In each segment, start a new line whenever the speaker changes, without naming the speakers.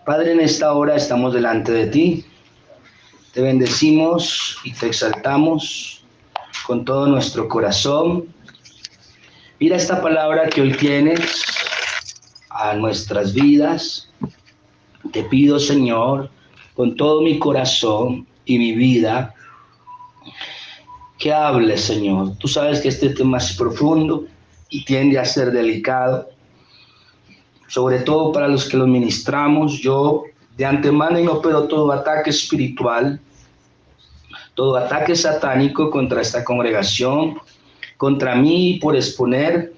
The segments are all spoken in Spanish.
Padre, en esta hora estamos delante de ti, te bendecimos y te exaltamos con todo nuestro corazón. Mira esta palabra que hoy tienes a nuestras vidas. Te pido, Señor, con todo mi corazón y mi vida, que hables, Señor. Tú sabes que este tema es profundo y tiende a ser delicado, sobre todo para los que lo ministramos. Yo de antemano inopero todo ataque espiritual, todo ataque satánico contra esta congregación, contra mí por exponer,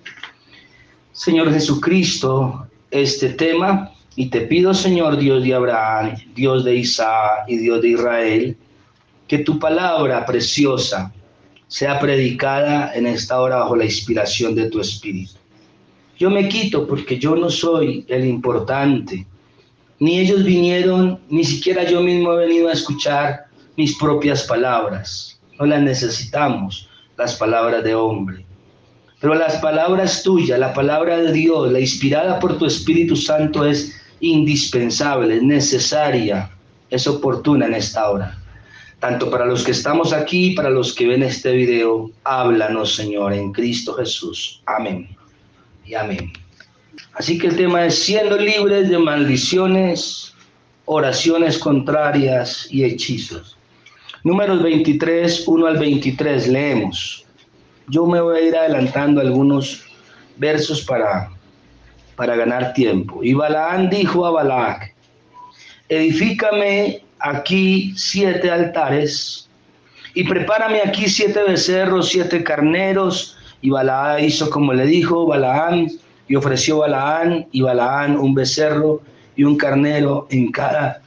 Señor Jesucristo, este tema. Y te pido, Señor Dios de Abraham, Dios de Isaac y Dios de Israel, que tu palabra preciosa sea predicada en esta hora bajo la inspiración de tu Espíritu. Yo me quito porque yo no soy el importante, ni ellos vinieron, ni siquiera yo mismo he venido a escuchar mis propias palabras. No las necesitamos, las palabras de hombre. Pero las palabras tuyas, la palabra de Dios, la inspirada por tu Espíritu Santo, es indispensable, es necesaria, es oportuna en esta hora. Tanto para los que estamos aquí, para los que ven este video, háblanos, Señor, en Cristo Jesús. Amén y amén. Así que el tema es siendo libres de maldiciones, oraciones contrarias y hechizos. Números 23, 1 al 23, leemos. Yo me voy a ir adelantando algunos versos para ganar tiempo. Y Balaam dijo a Balac: edifícame aquí 7 altares y prepárame aquí 7 becerros, 7 carneros. Y Balaam hizo como le dijo Balaam, y ofreció Balaam un becerro y un carnero en cada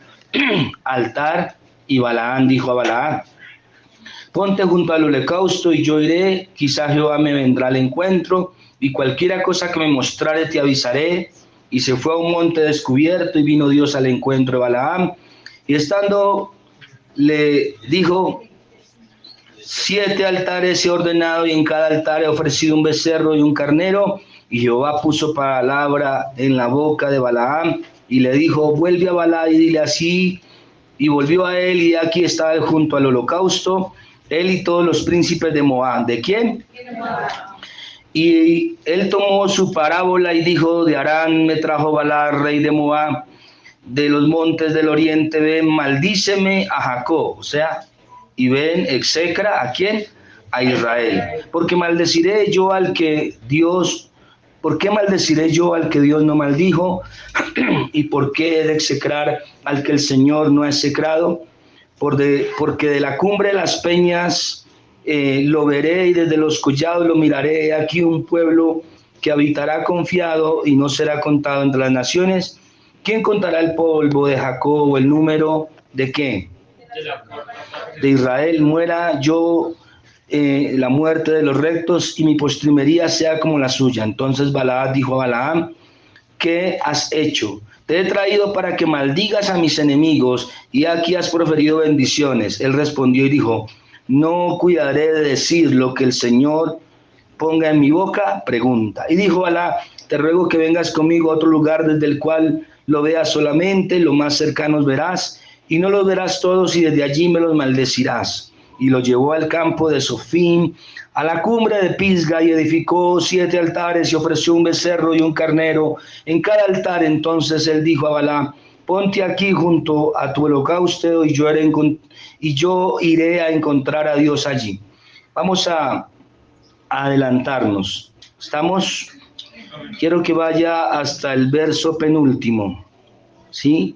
altar. Y Balaam dijo a Balaam: ponte junto al holocausto y yo iré, quizá Jehová me vendrá al encuentro, y cualquiera cosa que me mostrare te avisaré. Y se fue a un monte descubierto, y vino Dios al encuentro de Balaam, y estando le dijo: 7 altares he ordenado, y en cada altar he ofrecido un becerro y un carnero. Y Jehová puso palabra en la boca de Balaam, y le dijo: vuelve a Balaam y dile así. Y volvió a él, y aquí estaba él junto al holocausto, él y todos los príncipes de Moab. ¿De quién? De Moab. Y él tomó su parábola y dijo: de Harán me trajo Balaam, rey de Moab, de los montes del oriente. Ven, maldíceme a Jacob, o sea, y ven, execra, ¿a quién? A Israel. Porque maldeciré yo al que Dios, ¿por qué maldeciré yo al que Dios no maldijo? ¿Y por qué he de execrar al que el Señor no ha execrado? Porque de la cumbre de las peñas lo veré, y desde los collados lo miraré. Aquí un pueblo que habitará confiado y no será contado entre las naciones. ¿Quién contará el polvo de Jacob, o el número de qué? De Israel. Muera yo la muerte de los rectos, y mi postrimería sea como la suya. Entonces Balaam dijo a Balaam: ¿qué has hecho? Te he traído para que maldigas a mis enemigos, y aquí has proferido bendiciones. Él respondió y dijo: no cuidaré de decir lo que el Señor ponga en mi boca. Pregunta. Y dijo Balaam: te ruego que vengas conmigo a otro lugar desde el cual lo veas solamente, lo más cercanos verás, y no los verás todos, y desde allí me los maldecirás. Y lo llevó al campo de Sofim, a la cumbre de Pisga, y edificó 7 altares, y ofreció un becerro y un carnero en cada altar. Entonces él dijo a Balaam: ponte aquí junto a tu holocausto, y yo iré a encontrar a Dios allí. Vamos a adelantarnos. ¿Estamos? Quiero que vaya hasta el verso penúltimo, ¿sí?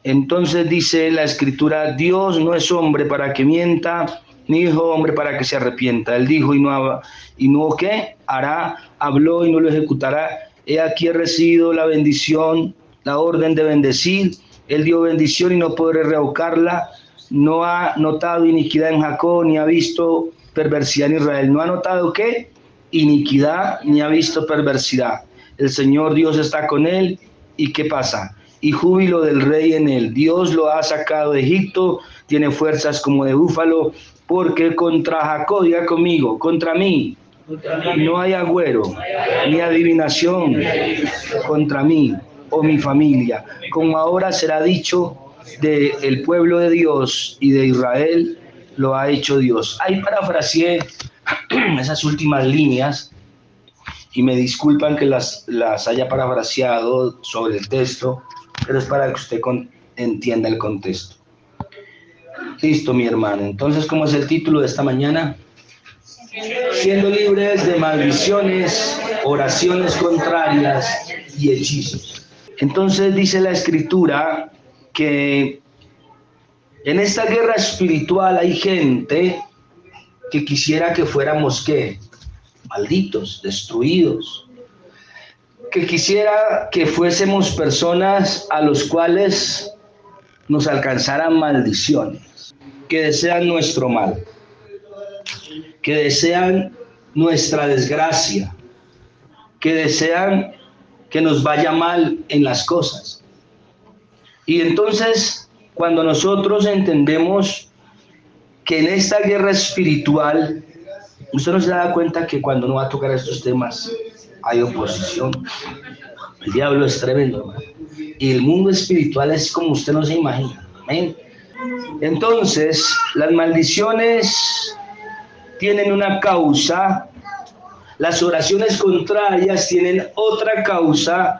Entonces dice la Escritura: Dios no es hombre para que mienta, ni hijo hombre para que se arrepienta. Él dijo y no ¿qué? Hará, habló y no lo ejecutará. He aquí he recibido la bendición, la orden de bendecir. Él dio bendición y no podré revocarla. No ha notado iniquidad en Jacob, ni ha visto perversidad en Israel. ¿No ha notado qué? Iniquidad, ni ha visto perversidad. El Señor Dios está con él. ¿Y qué pasa? Y júbilo del rey en él. Dios lo ha sacado de Egipto, tiene fuerzas como de búfalo, porque contra Jacob, diga conmigo, contra mí, no hay agüero, ni adivinación contra mí. o mi familia, como ahora será dicho del pueblo de Dios y de Israel, lo ha hecho Dios. Ahí parafraseé esas últimas líneas y me disculpan que las haya parafraseado sobre el texto, pero es para que usted entienda el contexto. Listo, mi hermano. Entonces, ¿cómo es el título de esta mañana? Siendo libres de maldiciones, oraciones contrarias y hechizos. Entonces dice la Escritura que en esta guerra espiritual hay gente que quisiera que fuéramos, ¿qué? Malditos, destruidos. Que quisiera que fuésemos personas a los cuales nos alcanzaran maldiciones, que desean nuestro mal, que desean nuestra desgracia, que desean que nos vaya mal en las cosas. Y entonces, cuando nosotros entendemos que en esta guerra espiritual, usted no se da cuenta que cuando uno va a tocar estos temas, hay oposición. El diablo es tremendo, hermano. Y el mundo espiritual es como usted no se imagina. ¿Amén? Entonces, las maldiciones tienen una causa, las oraciones contrarias tienen otra causa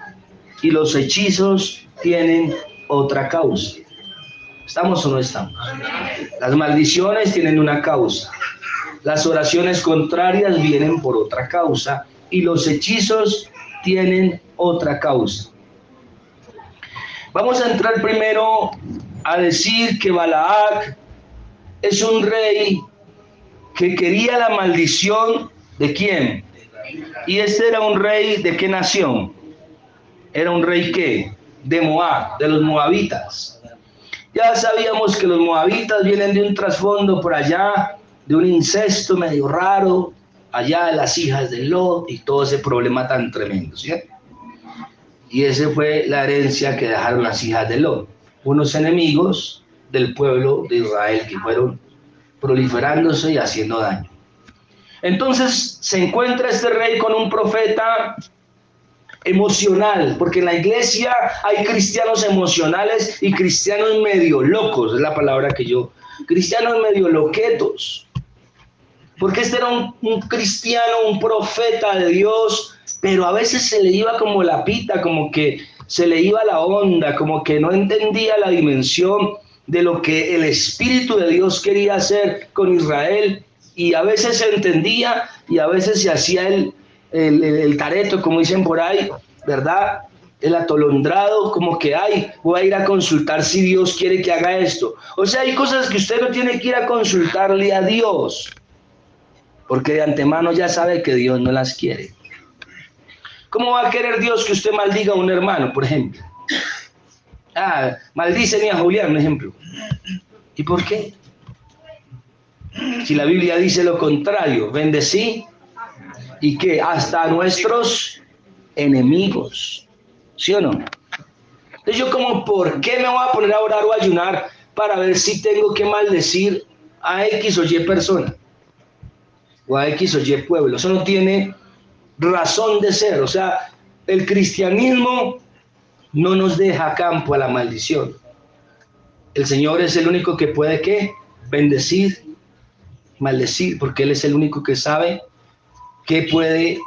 y los hechizos tienen otra causa. ¿Estamos o no estamos? Las maldiciones tienen una causa, las oraciones contrarias vienen por otra causa y los hechizos tienen otra causa. Vamos a entrar primero a decir que Balac es un rey que quería la maldición ¿de quién? Y este era un rey ¿de qué nación? Era un rey ¿qué? De Moab, de los moabitas. Ya sabíamos que los moabitas vienen de un trasfondo por allá, de un incesto medio raro, allá de las hijas de Lot y todo ese problema tan tremendo, ¿cierto? Y esa fue la herencia que dejaron las hijas de Lot, unos enemigos del pueblo de Israel que fueron proliferándose y haciendo daño. Entonces se encuentra este rey con un profeta emocional, porque en la iglesia hay cristianos emocionales y cristianos medio locos, es la palabra que yo, cristianos medio loquetos, porque este era un cristiano, un profeta de Dios, pero a veces se le iba como la pita, como que se le iba la onda, como que no entendía la dimensión de lo que el Espíritu de Dios quería hacer con Israel, y a veces se entendía y a veces se hacía el tareto, como dicen por ahí, ¿verdad? El atolondrado, como que, ay, voy a ir a consultar si Dios quiere que haga esto. O sea, hay cosas que usted no tiene que ir a consultarle a Dios, porque de antemano ya sabe que Dios no las quiere. ¿Cómo va a querer Dios que usted maldiga a un hermano, por ejemplo? Maldíceme a Julián, un ejemplo. ¿Y por qué? Si la Biblia dice lo contrario, bendecí y que hasta nuestros enemigos, ¿sí o no? Entonces yo como, ¿por qué me voy a poner a orar o a ayunar para ver si tengo que maldecir a X o Y persona? O a X o Y pueblo. Eso no tiene razón de ser. O sea, el cristianismo no nos deja campo a la maldición. El Señor es el único que puede, ¿qué? Bendecir, maldecir, porque Él es el único que sabe qué puede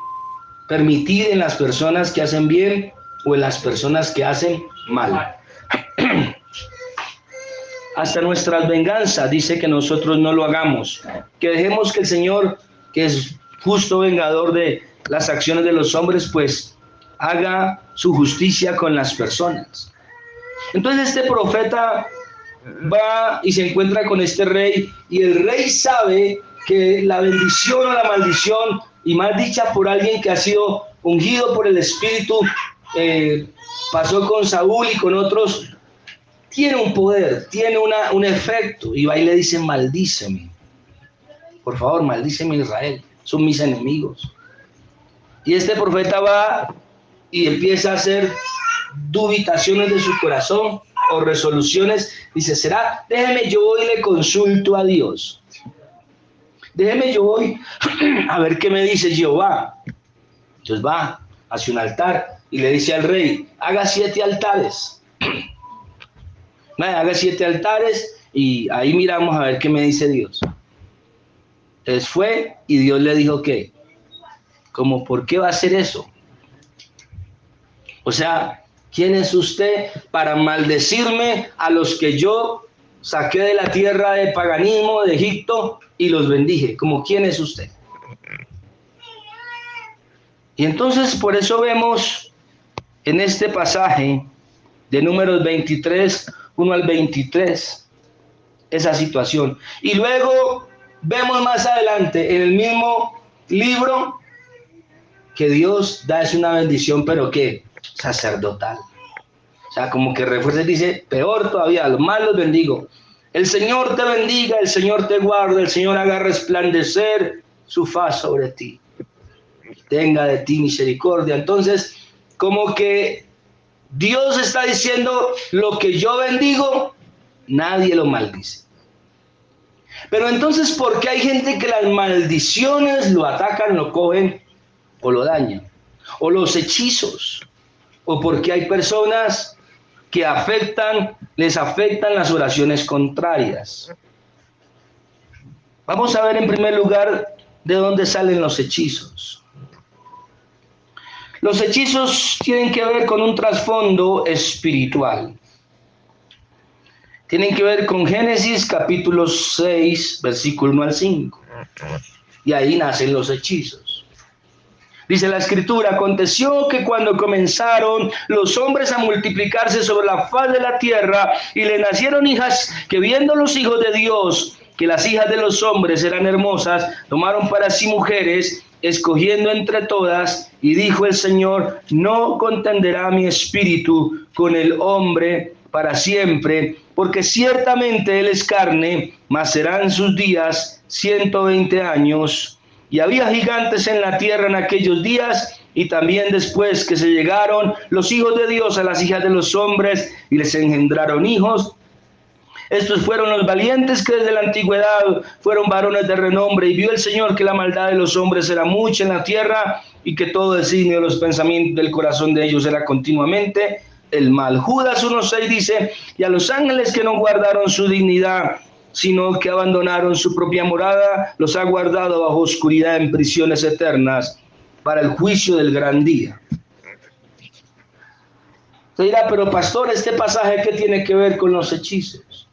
permitir en las personas que hacen bien o en las personas que hacen mal. Hasta nuestras venganzas dice que nosotros no lo hagamos, que dejemos que el Señor, que es justo vengador de las acciones de los hombres, pues haga su justicia con las personas. Entonces este profeta va y se encuentra con este rey, y el rey sabe que la bendición o la maldición, y más dicha por alguien que ha sido ungido por el Espíritu, pasó con Saúl y con otros, tiene un poder, tiene un efecto, y va y le dice, maldíceme, por favor, maldíceme Israel, son mis enemigos. Y este profeta va y empieza a hacer dubitaciones de su corazón o resoluciones, dice, será, déjeme yo voy y le consulto a Dios, déjeme yo voy a ver qué me dice Jehová. Entonces va hacia un altar y le dice al rey, haga 7 altares. Haga 7 altares y ahí miramos a ver qué me dice Dios. Entonces fue y Dios le dijo que, como, ¿por qué va a hacer eso? O sea, ¿quién es usted para maldecirme a los que yo saqué de la tierra de paganismo, de Egipto, y los bendije? ¿Como quién es usted? Y entonces por eso vemos en este pasaje de Números 23, 1 al 23, esa situación. Y luego vemos más adelante en el mismo libro que Dios da es una bendición, pero ¿qué? Sacerdotal. O sea, como que refuerza y dice, peor todavía, a los malos bendigo. El Señor te bendiga, el Señor te guarde, el Señor haga resplandecer su faz sobre ti. Tenga de ti misericordia. Entonces, como que Dios está diciendo, lo que yo bendigo, nadie lo maldice. Pero entonces, ¿por qué hay gente que las maldiciones lo atacan, lo cogen o lo dañan? O los hechizos. O porque hay personas que les afectan las oraciones contrarias. Vamos a ver en primer lugar de dónde salen los hechizos. Los hechizos tienen que ver con un trasfondo espiritual. Tienen que ver con Génesis capítulo 6, versículo 1 al 5. Y ahí nacen los hechizos. Dice la Escritura, aconteció que cuando comenzaron los hombres a multiplicarse sobre la faz de la tierra y le nacieron hijas, que viendo los hijos de Dios, que las hijas de los hombres eran hermosas, tomaron para sí mujeres, escogiendo entre todas, y dijo el Señor, no contenderá mi espíritu con el hombre para siempre, porque ciertamente él es carne, mas serán sus días 120 años. Y había gigantes en la tierra en aquellos días, y también después que se llegaron los hijos de Dios a las hijas de los hombres, y les engendraron hijos. Estos fueron los valientes que desde la antigüedad fueron varones de renombre, y vio el Señor que la maldad de los hombres era mucha en la tierra, y que todo designio de los pensamientos del corazón de ellos era continuamente el mal. Judas 1:6 dice, y a los ángeles que no guardaron su dignidad, sino que abandonaron su propia morada, los ha guardado bajo oscuridad en prisiones eternas para el juicio del gran día. Usted dirá, pero pastor, ¿este pasaje qué tiene que ver con los hechizos?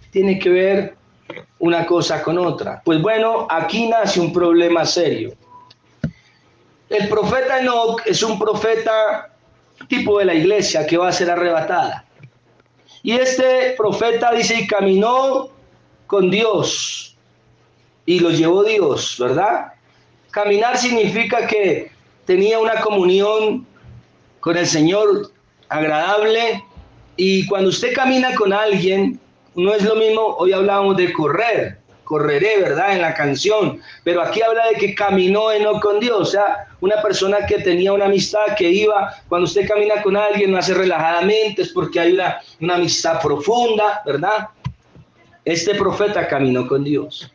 Tiene que ver una cosa con otra. Pues bueno, aquí nace un problema serio. El profeta Enoc es un profeta tipo de la iglesia que va a ser arrebatada. Y este profeta dice, y caminó con Dios, y lo llevó Dios, ¿verdad? Caminar significa que tenía una comunión con el Señor agradable, y cuando usted camina con alguien, no es lo mismo, hoy hablábamos de correr, correré, ¿verdad? En la canción, pero aquí habla de que caminó Enoc con Dios, o sea, una persona que tenía una amistad, que iba, cuando usted camina con alguien, lo hace relajadamente, es porque hay una amistad profunda, ¿verdad? Este profeta caminó con Dios.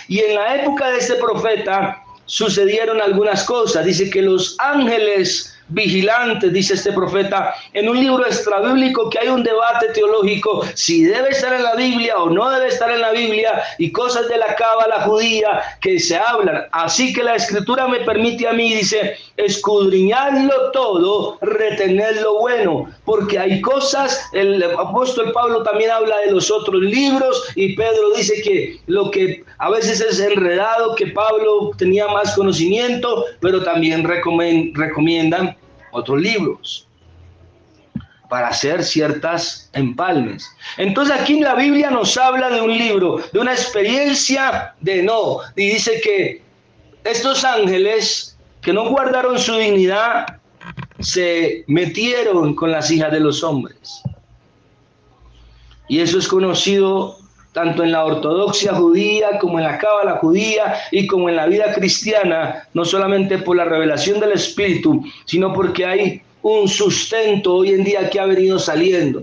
Y en la época de este profeta sucedieron algunas cosas. Dice que los ángeles vigilantes, dice este profeta, en un libro extrabíblico que hay un debate teológico, si debe estar en la Biblia o no debe estar en la Biblia, y cosas de la cábala judía que se hablan. Así que la Escritura me permite a mí, dice, escudriñadlo todo, retened lo bueno, porque hay cosas, el apóstol Pablo también habla de los otros libros, y Pedro dice que lo que a veces es enredado, que Pablo tenía más conocimiento, pero también recomiendan otros libros para hacer ciertas empalmes. Entonces aquí en la Biblia nos habla de un libro, de una experiencia de Enoc, y dice que estos ángeles que no guardaron su dignidad se metieron con las hijas de los hombres. Y eso es conocido tanto en la ortodoxia judía como en la cábala judía y como en la vida cristiana, no solamente por la revelación del Espíritu, sino porque hay un sustento hoy en día que ha venido saliendo.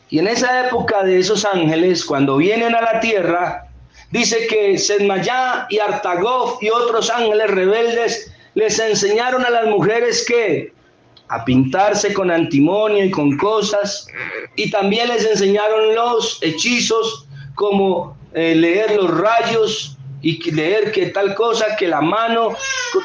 Y en esa época de esos ángeles, cuando vienen a la tierra, dice que Sedmayá y Artagof y otros ángeles rebeldes les enseñaron a las mujeres que a pintarse con antimonio y con cosas, y también les enseñaron los hechizos como leer los rayos y leer que tal cosa, que la mano,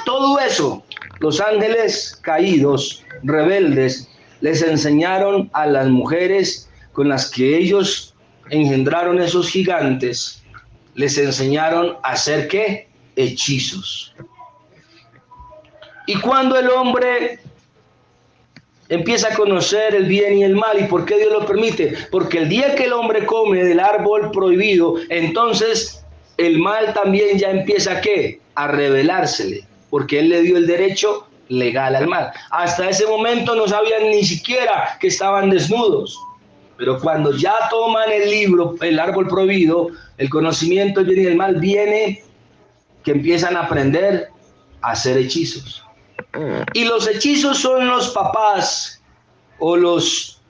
todo eso. Los ángeles caídos, rebeldes, les enseñaron a las mujeres con las que ellos engendraron esos gigantes, les enseñaron a hacer ¿qué? Hechizos. Y cuando el hombre empieza a conocer el bien y el mal, ¿y por qué Dios lo permite? Porque el día que el hombre come del árbol prohibido, entonces el mal también ya empieza ¿qué? A revelársele, porque Él le dio el derecho legal al mal. Hasta ese momento no sabían ni siquiera que estaban desnudos, pero cuando ya toman el libro, el árbol prohibido, el conocimiento del bien y del mal viene, que empiezan a aprender a hacer hechizos. Y los hechizos son los papás o los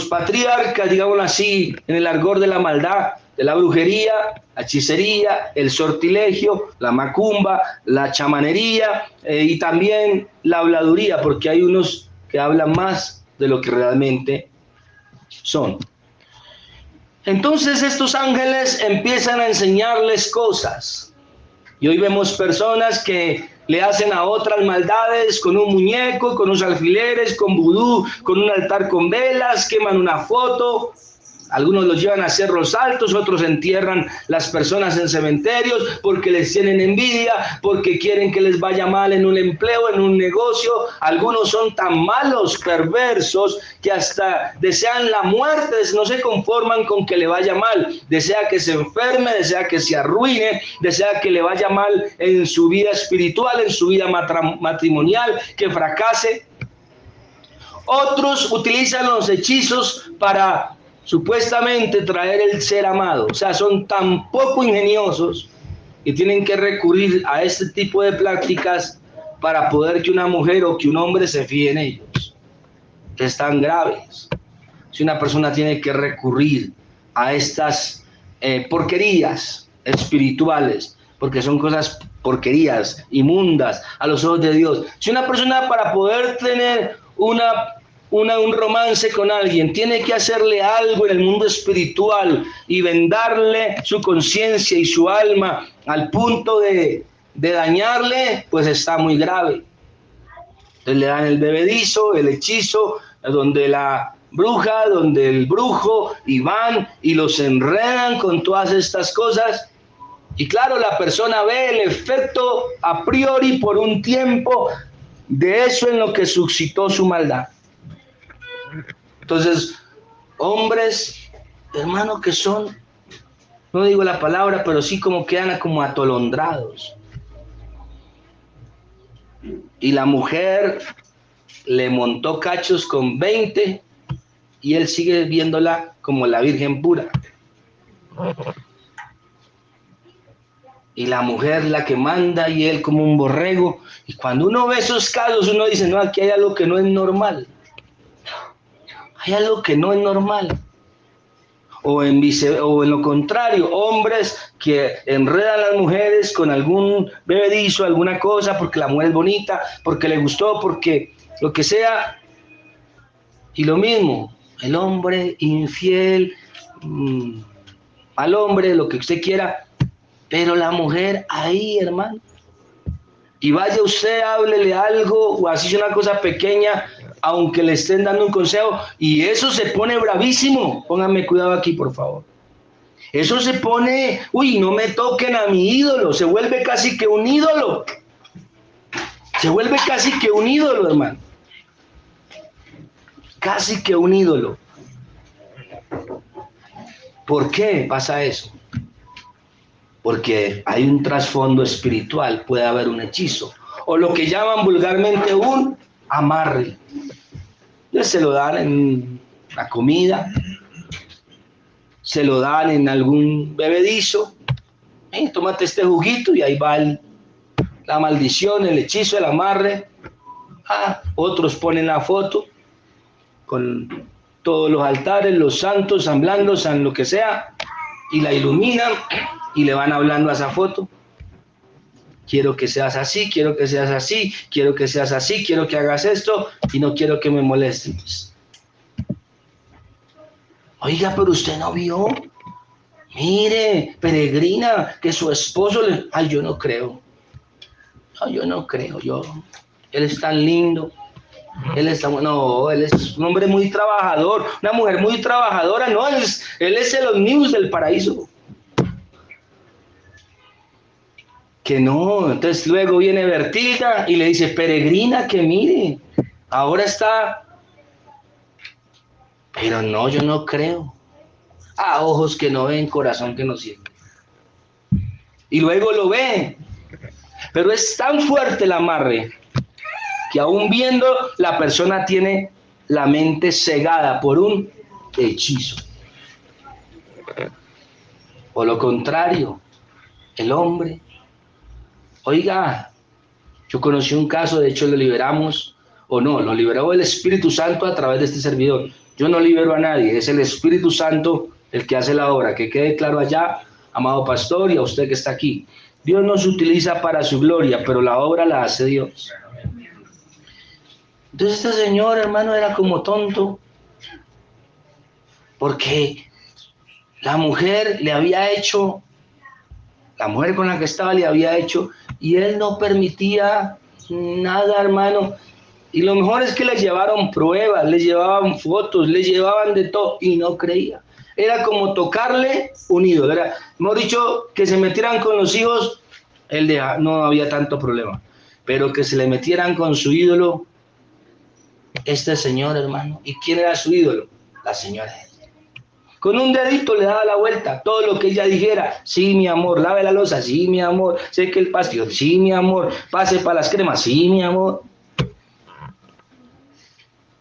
patriarcas, digámoslo así, en el argot de la maldad, de la brujería, la hechicería, el sortilegio, la macumba, la chamanería y también la habladuría, porque hay unos que hablan más de lo que realmente son. Entonces estos ángeles empiezan a enseñarles cosas. Y hoy vemos personas que le hacen a otras maldades con un muñeco, con unos alfileres, con vudú, con un altar con velas, queman una foto. Algunos los llevan a cerros altos, otros entierran las personas en cementerios porque les tienen envidia, porque quieren que les vaya mal en un empleo, en un negocio. Algunos son tan malos, perversos, que hasta desean la muerte, no se conforman con que le vaya mal. Desea que se enferme, desea que se arruine, desea que le vaya mal en su vida espiritual, en su vida matrimonial, que fracase. Otros utilizan los hechizos para supuestamente traer el ser amado, o sea, son tan poco ingeniosos que tienen que recurrir a este tipo de prácticas para poder que una mujer o que un hombre se fíe en ellos. Es tan grave. Si una persona tiene que recurrir a estas porquerías espirituales, porque son cosas porquerías, inmundas a los ojos de Dios. Si una persona para poder tener un romance con alguien tiene que hacerle algo en el mundo espiritual y vendarle su conciencia y su alma al punto de dañarle, pues está muy grave. Entonces le dan el bebedizo, el hechizo, donde la bruja, donde el brujo, y van y los enredan con todas estas cosas. Y claro, la persona ve el efecto a priori por un tiempo de eso en lo que suscitó su maldad. Entonces, hombres, hermanos, que son, no digo la palabra, pero sí como quedan como atolondrados. Y la mujer le montó cachos con 20 y él sigue viéndola como la virgen pura. Y la mujer la que manda y él como un borrego. Y cuando uno ve esos casos, uno dice, no, aquí hay algo que no es normal. Hay algo que no es normal. O en lo contrario, hombres que enredan a las mujeres con algún bebedizo, alguna cosa, porque la mujer es bonita, porque le gustó, porque lo que sea. Y lo mismo, el hombre infiel, al hombre, lo que usted quiera, pero la mujer ahí, hermano. Y vaya usted, háblele algo, o así es una cosa pequeña, aunque le estén dando un consejo, y eso se pone bravísimo. Pónganme cuidado aquí, por favor. Eso se pone, uy, no me toquen a mi ídolo, se vuelve casi que un ídolo. Se vuelve casi que un ídolo, hermano. Casi que un ídolo. ¿Por qué pasa eso? Porque hay un trasfondo espiritual, puede haber un hechizo, o lo que llaman vulgarmente un amarre. Entonces se lo dan en la comida, se lo dan en algún bebedizo, tómate este juguito y ahí va la maldición, el hechizo, el amarre. Otros ponen la foto con todos los altares, los santos, San Blando, San lo que sea, y la iluminan y le van hablando a esa foto. quiero que seas así, quiero que seas así, quiero que seas así, quiero que hagas esto y no quiero que me molestes. Oiga, pero usted no vio, mire, peregrina, que su esposo le... Ay, yo no creo. Ay, yo no creo, él es tan lindo. Él es un hombre muy trabajador, una mujer muy trabajadora, no, él es el ómnibus del paraíso. Que no, entonces luego viene Bertilda y le dice, peregrina, que mire, ahora está, pero no, yo no creo. A ojos que no ven, corazón que no siente. Y luego lo ve, pero es tan fuerte el amarre que aún viendo la persona tiene la mente cegada por un hechizo. O lo contrario, el hombre. Oiga, yo conocí un caso, de hecho lo liberamos, o no, lo liberó el Espíritu Santo a través de este servidor. Yo no libero a nadie, es el Espíritu Santo el que hace la obra. Que quede claro allá, amado pastor, y a usted que está aquí. Dios nos utiliza para su gloria, pero la obra la hace Dios. Entonces este señor, hermano, era como tonto, porque la mujer le había hecho, la mujer con la que estaba le había hecho, y él no permitía nada, hermano. Y lo mejor es que le llevaron pruebas, le llevaban fotos, le llevaban de todo, y no creía. Era como tocarle un ídolo. Era, hemos dicho, que se metieran con los hijos, no había tanto problema. Pero que se le metieran con su ídolo, este señor, hermano. ¿Y quién era su ídolo? La señora. Con un dedito le daba la vuelta, todo lo que ella dijera. Sí, mi amor, lave la loza, sí, mi amor, seque el pasto, sí, mi amor, pase para las cremas, sí, mi amor.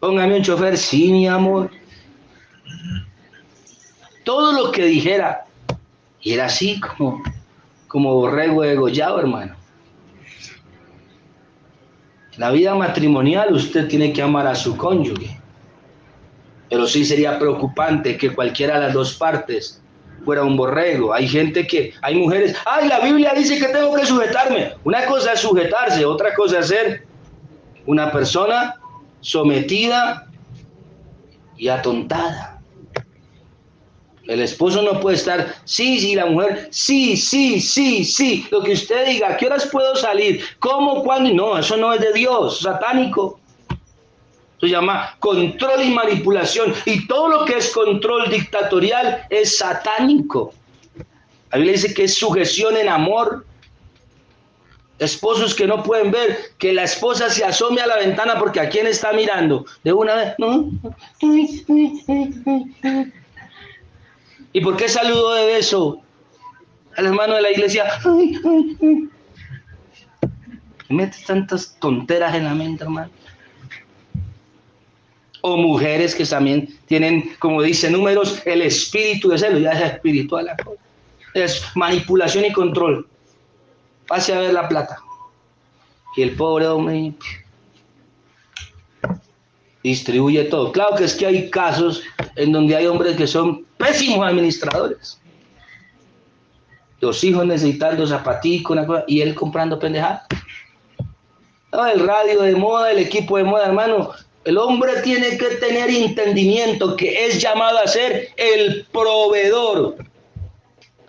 Póngame un chofer, sí, mi amor. Todo lo que dijera. Y era así como borrego degollado, hermano. En la vida matrimonial usted tiene que amar a su cónyuge. Pero sí sería preocupante que cualquiera de las dos partes fuera un borrego. Hay mujeres, ay, la Biblia dice que tengo que sujetarme. Una cosa es sujetarse, otra cosa es ser una persona sometida y atontada. El esposo no puede estar, sí, la mujer, sí, lo que usted diga, ¿a qué horas puedo salir? ¿Cómo? ¿Cuándo? No, eso no es de Dios, satánico. Se llama control y manipulación, y todo lo que es control dictatorial es satánico. La Biblia dice que es sujeción en amor. Esposos que no pueden ver que la esposa se asome a la ventana porque a quién está mirando. De una vez, ¿no? ¿Y por qué saludo de beso al hermano de la iglesia? Metes tantas tonteras en la mente, hermano. O mujeres que también tienen, como dice Números, el espíritu de celo, ya es espiritual la cosa. Es manipulación y control. Pase a ver la plata. Y el pobre hombre distribuye todo. Claro que es que hay casos en donde hay hombres que son pésimos administradores. Los hijos necesitando zapaticos, una cosa, y él comprando pendejadas. No, el radio de moda, el equipo de moda, hermano. El hombre tiene que tener entendimiento que es llamado a ser el proveedor.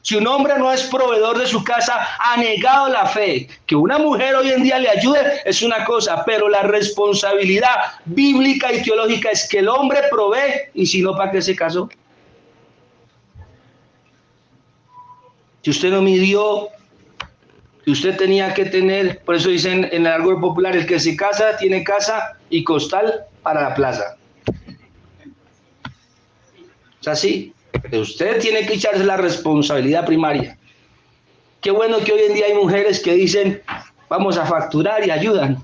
Si un hombre no es proveedor de su casa, ha negado la fe. Que una mujer hoy en día le ayude es una cosa, pero la responsabilidad bíblica y teológica es que el hombre provee, y si no, ¿para qué se casó? Si usted no midió, que usted tenía que tener, por eso dicen en el argot popular, el que se casa tiene casa y costal para la plaza. Es así. Usted tiene que echarse la responsabilidad primaria. Qué bueno que hoy en día hay mujeres que dicen, vamos a facturar y ayudan.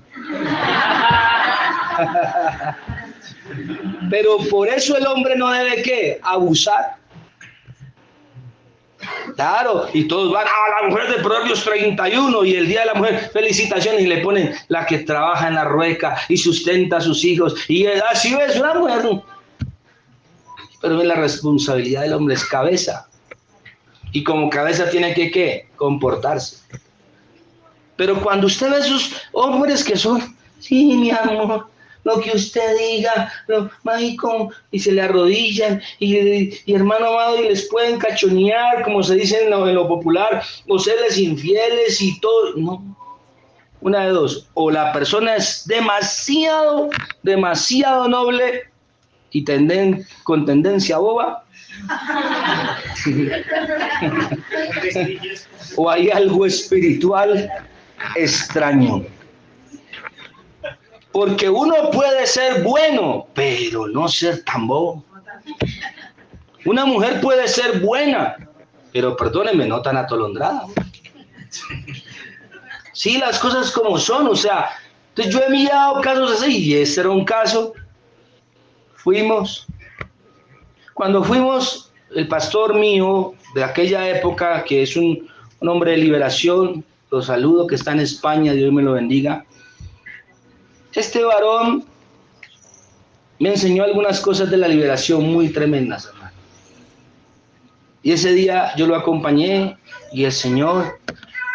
Pero por eso el hombre no debe, ¿qué? Abusar. Claro, y todos van a la mujer de Proverbios 31 y el día de la mujer, felicitaciones, y le ponen la que trabaja en la rueca y sustenta a sus hijos. Y así ves una mujer. Pero la responsabilidad del hombre es cabeza. Y como cabeza tiene que, ¿qué? Comportarse. Pero cuando usted ve esos hombres que son, sí, mi amor, lo que usted diga, mágico, y se le arrodillan, y hermano amado, y les pueden cachonear, como se dice en lo popular, o serles infieles y todo. No, una de dos, o la persona es demasiado noble y con tendencia boba, o hay algo espiritual extraño. Porque uno puede ser bueno, pero no ser tan bobo. Una mujer puede ser buena, pero perdónenme, no tan atolondrada. Sí, las cosas como son, o sea, entonces yo he mirado casos así, y este era un caso. Cuando fuimos, el pastor mío de aquella época, que es un hombre de liberación, lo saludo, que está en España, Dios me lo bendiga. Este varón me enseñó algunas cosas de la liberación muy tremendas, hermano. Y ese día yo lo acompañé y el Señor,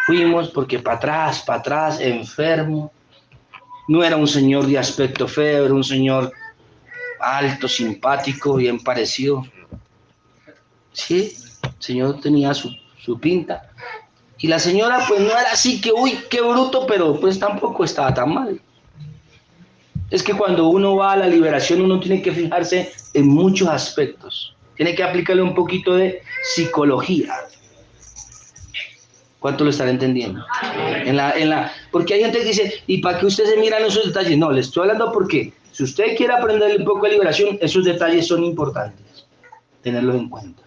fuimos porque para atrás, enfermo. No era un señor de aspecto feo, era un señor alto, simpático, bien parecido. Sí, el señor tenía su pinta. Y la señora pues no era así que, uy, qué bruto, pero pues tampoco estaba tan mal. Es que cuando uno va a la liberación uno tiene que fijarse en muchos aspectos. Tiene que aplicarle un poquito de psicología. ¿Cuánto lo estará entendiendo? Porque hay gente que dice, ¿y para qué usted se mira en esos detalles? No, le estoy hablando porque si usted quiere aprender un poco de liberación, esos detalles son importantes. Tenerlos en cuenta.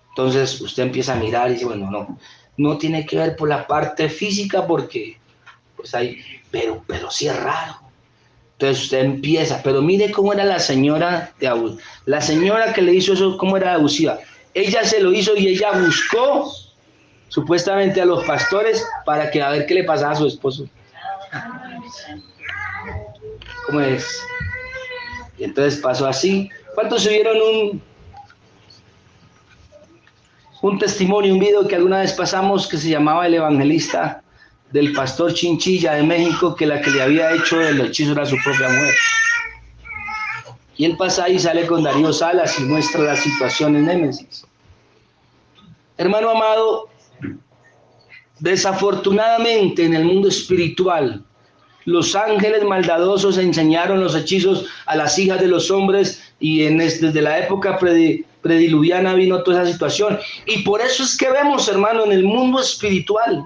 Entonces usted empieza a mirar y dice, bueno, no tiene que ver por la parte física porque, pues hay, pero sí es raro. Entonces usted empieza, pero mire cómo era la señora la señora que le hizo eso, cómo era abusiva. Ella se lo hizo y ella buscó supuestamente a los pastores para que a ver qué le pasaba a su esposo. ¿Cómo es? Y entonces pasó así. ¿Cuántos subieron un testimonio, un video que alguna vez pasamos que se llamaba El Evangelista del pastor Chinchilla de México, que la que le había hecho el hechizo era su propia mujer? Y él pasa ahí y sale con Darío Salas y muestra la situación en Némesis. Hermano amado, desafortunadamente en el mundo espiritual, los ángeles maldadosos enseñaron los hechizos a las hijas de los hombres y desde la época prediluviana vino toda esa situación. Y por eso es que vemos, hermano, en el mundo espiritual,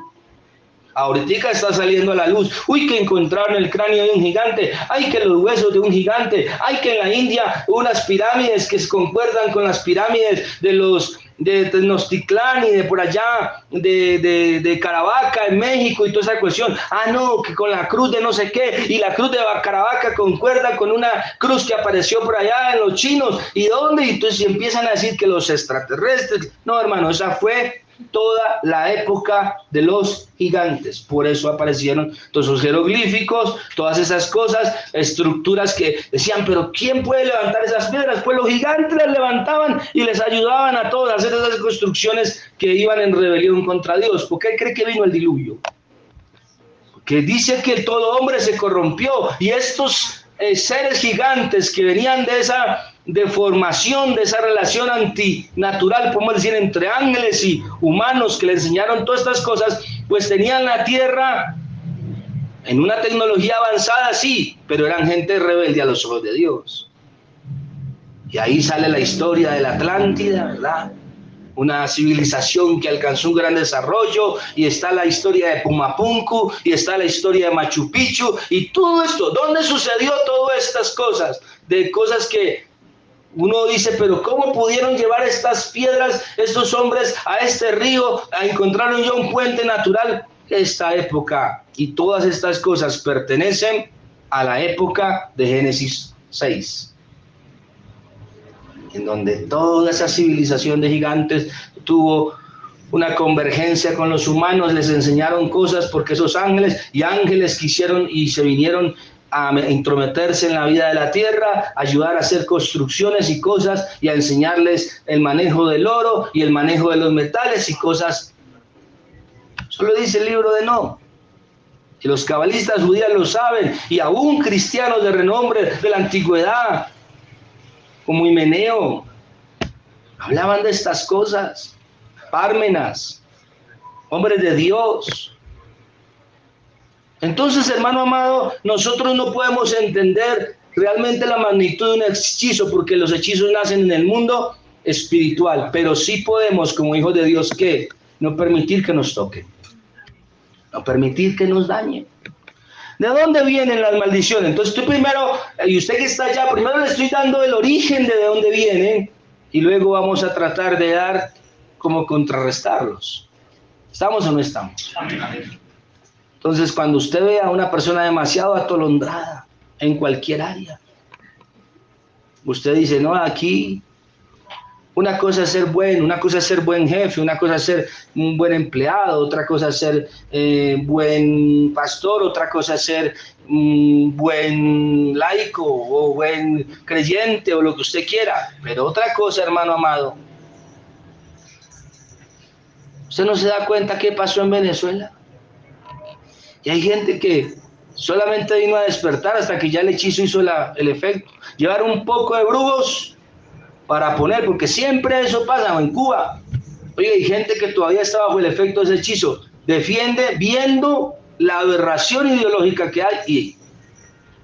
ahorita está saliendo a la luz, uy, que encontraron el cráneo de un gigante, ay, que los huesos de un gigante, ay, que en la India unas pirámides que se concuerdan con las pirámides de Tenochtitlán y de por allá, de Caravaca en México y toda esa cuestión. Ah, no, que con la cruz de no sé qué, y la cruz de Caravaca concuerda con una cruz que apareció por allá en los chinos, ¿y dónde? Y entonces empiezan a decir que los extraterrestres. No, hermano, esa fue toda la época de los gigantes. Por eso aparecieron todos esos jeroglíficos, todas esas cosas, estructuras que decían, pero ¿quién puede levantar esas piedras? Pues los gigantes las levantaban y les ayudaban a todos a hacer esas construcciones que iban en rebelión contra Dios. ¿Por qué cree que vino el diluvio? Porque dice que todo hombre se corrompió y estos seres gigantes que venían de esa deformación, de esa relación antinatural, podemos decir, entre ángeles y humanos, que le enseñaron todas estas cosas, pues tenían la tierra en una tecnología avanzada, sí, pero eran gente rebelde a los ojos de Dios. Y ahí sale la historia de la Atlántida, ¿verdad? Una civilización que alcanzó un gran desarrollo, y está la historia de Pumapunku, y está la historia de Machu Picchu, y todo esto. ¿Dónde sucedió todas estas cosas? De cosas que uno dice, pero ¿cómo pudieron llevar estas piedras, estos hombres, a este río? Encontraron ya un puente natural. Esta época y todas estas cosas pertenecen a la época de Génesis 6. En donde toda esa civilización de gigantes tuvo una convergencia con los humanos, les enseñaron cosas porque esos ángeles quisieron y se vinieron a intrometerse en la vida de la tierra, ayudar a hacer construcciones y cosas y a enseñarles el manejo del oro y el manejo de los metales y cosas. Eso lo dice el libro de No. Y los cabalistas judíos lo saben, y aún cristianos de renombre de la antigüedad, como Himeneo, hablaban de estas cosas. Pármenas, hombres de Dios. Entonces, hermano amado, nosotros no podemos entender realmente la magnitud de un hechizo, porque los hechizos nacen en el mundo espiritual, pero sí podemos, como hijos de Dios, ¿qué? No permitir que nos toquen, no permitir que nos dañen. ¿De dónde vienen las maldiciones? Entonces tú primero, y usted que está allá, primero le estoy dando el origen de dónde vienen, y luego vamos a tratar de dar como contrarrestarlos. ¿Estamos o no estamos? Amén. Entonces, cuando usted ve a una persona demasiado atolondrada en cualquier área, usted dice, no, aquí una cosa es ser bueno, una cosa es ser buen jefe, una cosa es ser un buen empleado, otra cosa es ser buen pastor, otra cosa es ser buen laico o buen creyente o lo que usted quiera. Pero otra cosa, hermano amado, ¿usted no se da cuenta qué pasó en Venezuela? Y hay gente que solamente vino a despertar hasta que ya el hechizo hizo el efecto. Llevar un poco de brujos para poner, porque siempre eso pasa en Cuba. Oye, hay gente que todavía está bajo el efecto de ese hechizo. Defiende viendo la aberración ideológica que hay. ¿Y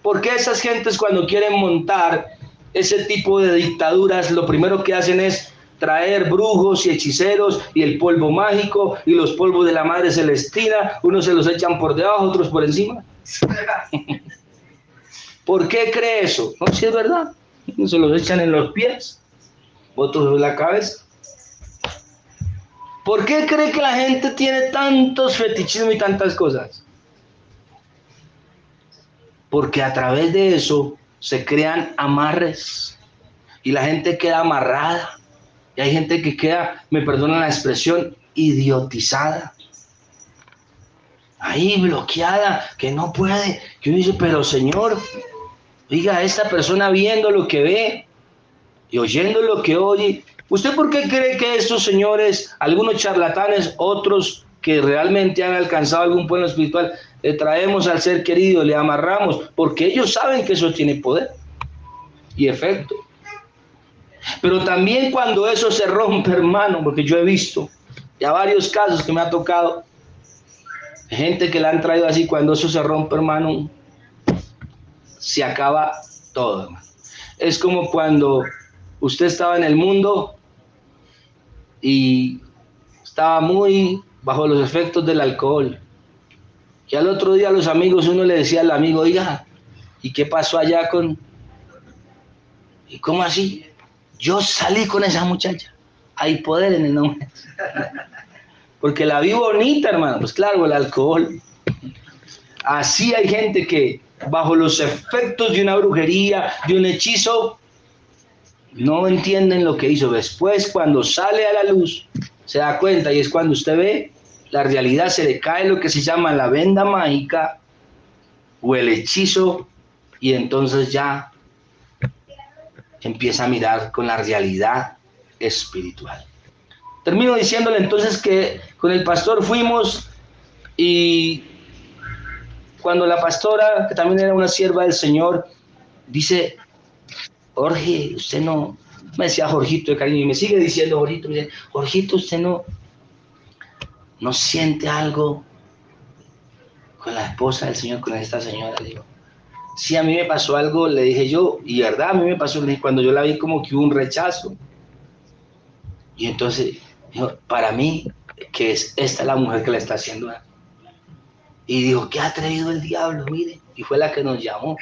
por qué esas gentes cuando quieren montar ese tipo de dictaduras, lo primero que hacen es traer brujos y hechiceros y el polvo mágico y los polvos de la madre celestina? Unos se los echan por debajo, otros por encima. ¿Por qué cree eso? No, si es verdad. Unos se los echan en los pies, otros en la cabeza. ¿Por qué cree que la gente tiene tantos fetichismos y tantas cosas? Porque a través de eso se crean amarres y la gente queda amarrada. Y hay gente que queda, me perdonan la expresión, idiotizada. Ahí bloqueada, que no puede. Que uno dice, pero Señor, oiga, esta persona viendo lo que ve y oyendo lo que oye. ¿Usted por qué cree que estos señores, algunos charlatanes, otros que realmente han alcanzado algún pueblo espiritual, le traemos al ser querido, le amarramos? Porque ellos saben que eso tiene poder y efecto. Pero también cuando eso se rompe, hermano, porque yo he visto ya varios casos que me ha tocado, gente que la han traído así, cuando eso se rompe, hermano, se acaba todo, hermano. Es como cuando usted estaba en el mundo y estaba muy bajo los efectos del alcohol. Y al otro día los amigos, uno le decía al amigo, oiga, ¿y qué pasó allá con...? ¿Y cómo así? Yo salí con esa muchacha. Hay poder en el nombre. Porque la vi bonita, hermano. Pues claro, el alcohol. Así hay gente que bajo los efectos de una brujería, de un hechizo, no entienden lo que hizo. Después, cuando sale a la luz, se da cuenta, y es cuando usted ve la realidad, se le cae lo que se llama la venda mágica o el hechizo, y entonces ya empieza a mirar con la realidad espiritual. Termino diciéndole entonces que con el pastor fuimos, y cuando la pastora, que también era una sierva del Señor, dice, Jorge, usted no, me decía Jorgito de cariño, y me sigue diciendo Jorgito, me dice, Jorgito, usted no siente algo con la esposa del Señor, con esta señora. Le digo, sí, a mí me pasó algo, le dije yo, y verdad, a mí me pasó, cuando yo la vi como que hubo un rechazo. Y entonces, dijo, para mí, que es esta la mujer que la está haciendo. Y dijo, qué atrevido el diablo, mire. Y fue la que nos llamó.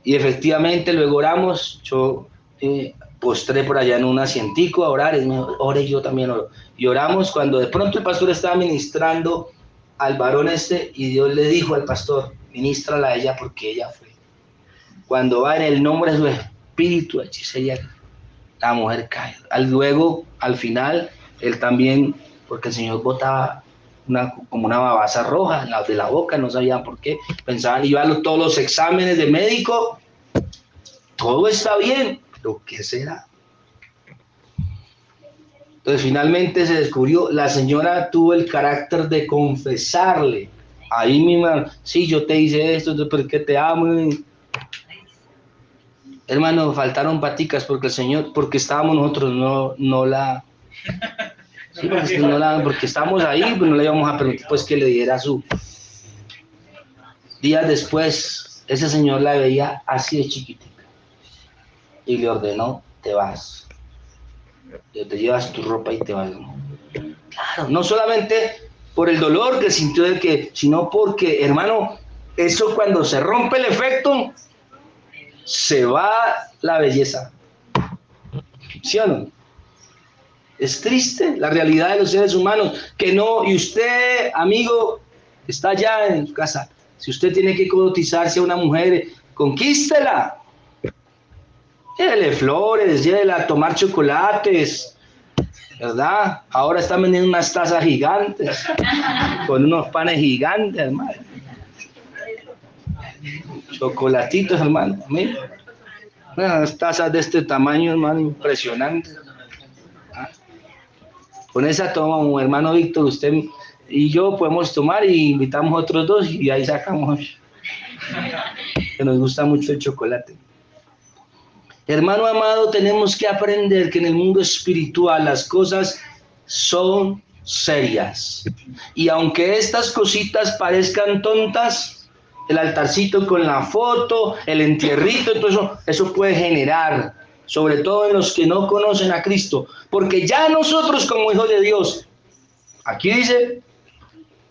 Y efectivamente, luego oramos, yo postré por allá en un asientico a orar, y me dijo, ore, yo también oro. Y oramos cuando de pronto el pastor estaba ministrando al varón y Dios le dijo al pastor, ministrala a ella porque ella fue. Cuando va en el nombre de su espíritu, hechicería, la mujer cae. Luego, al final, él también, porque el Señor botaba como una babasa roja de la boca, no sabían por qué, pensaban, iban a todos los exámenes de médico, todo está bien, pero ¿qué será? Entonces finalmente se descubrió, la señora tuvo el carácter de confesarle. Ahí misma, sí, yo te hice esto, porque te amo. Hermano, faltaron paticas porque el Señor, porque estábamos nosotros, no la... Sí, porque estábamos ahí, pues no le íbamos a permitir pues que le diera su... Días después, ese señor la veía así de chiquitica y le ordenó, te vas. Te llevas tu ropa y te vas. Claro, no solamente por el dolor que sintió de que, sino porque, hermano, eso cuando se rompe el efecto, se va la belleza. ¿Sí o no? Es triste la realidad de los seres humanos, que no, y usted, amigo, está allá en su casa, si usted tiene que cotizarse a una mujer, conquístela. Llévele flores, llévela a tomar chocolates, ¿verdad? Ahora están vendiendo unas tazas gigantes, con unos panes gigantes, hermano. Chocolatitos, hermano. Mira, unas tazas de este tamaño, hermano, impresionante. ¿Ah? Con esa toma, hermano Víctor, usted y yo podemos tomar y invitamos a otros dos y ahí sacamos, que nos gusta mucho el chocolate. Hermano amado, tenemos que aprender que en el mundo espiritual las cosas son serias. Y aunque estas cositas parezcan tontas, el altarcito con la foto, el entierrito, todo eso puede generar, sobre todo en los que no conocen a Cristo. Porque ya nosotros como hijos de Dios, aquí dice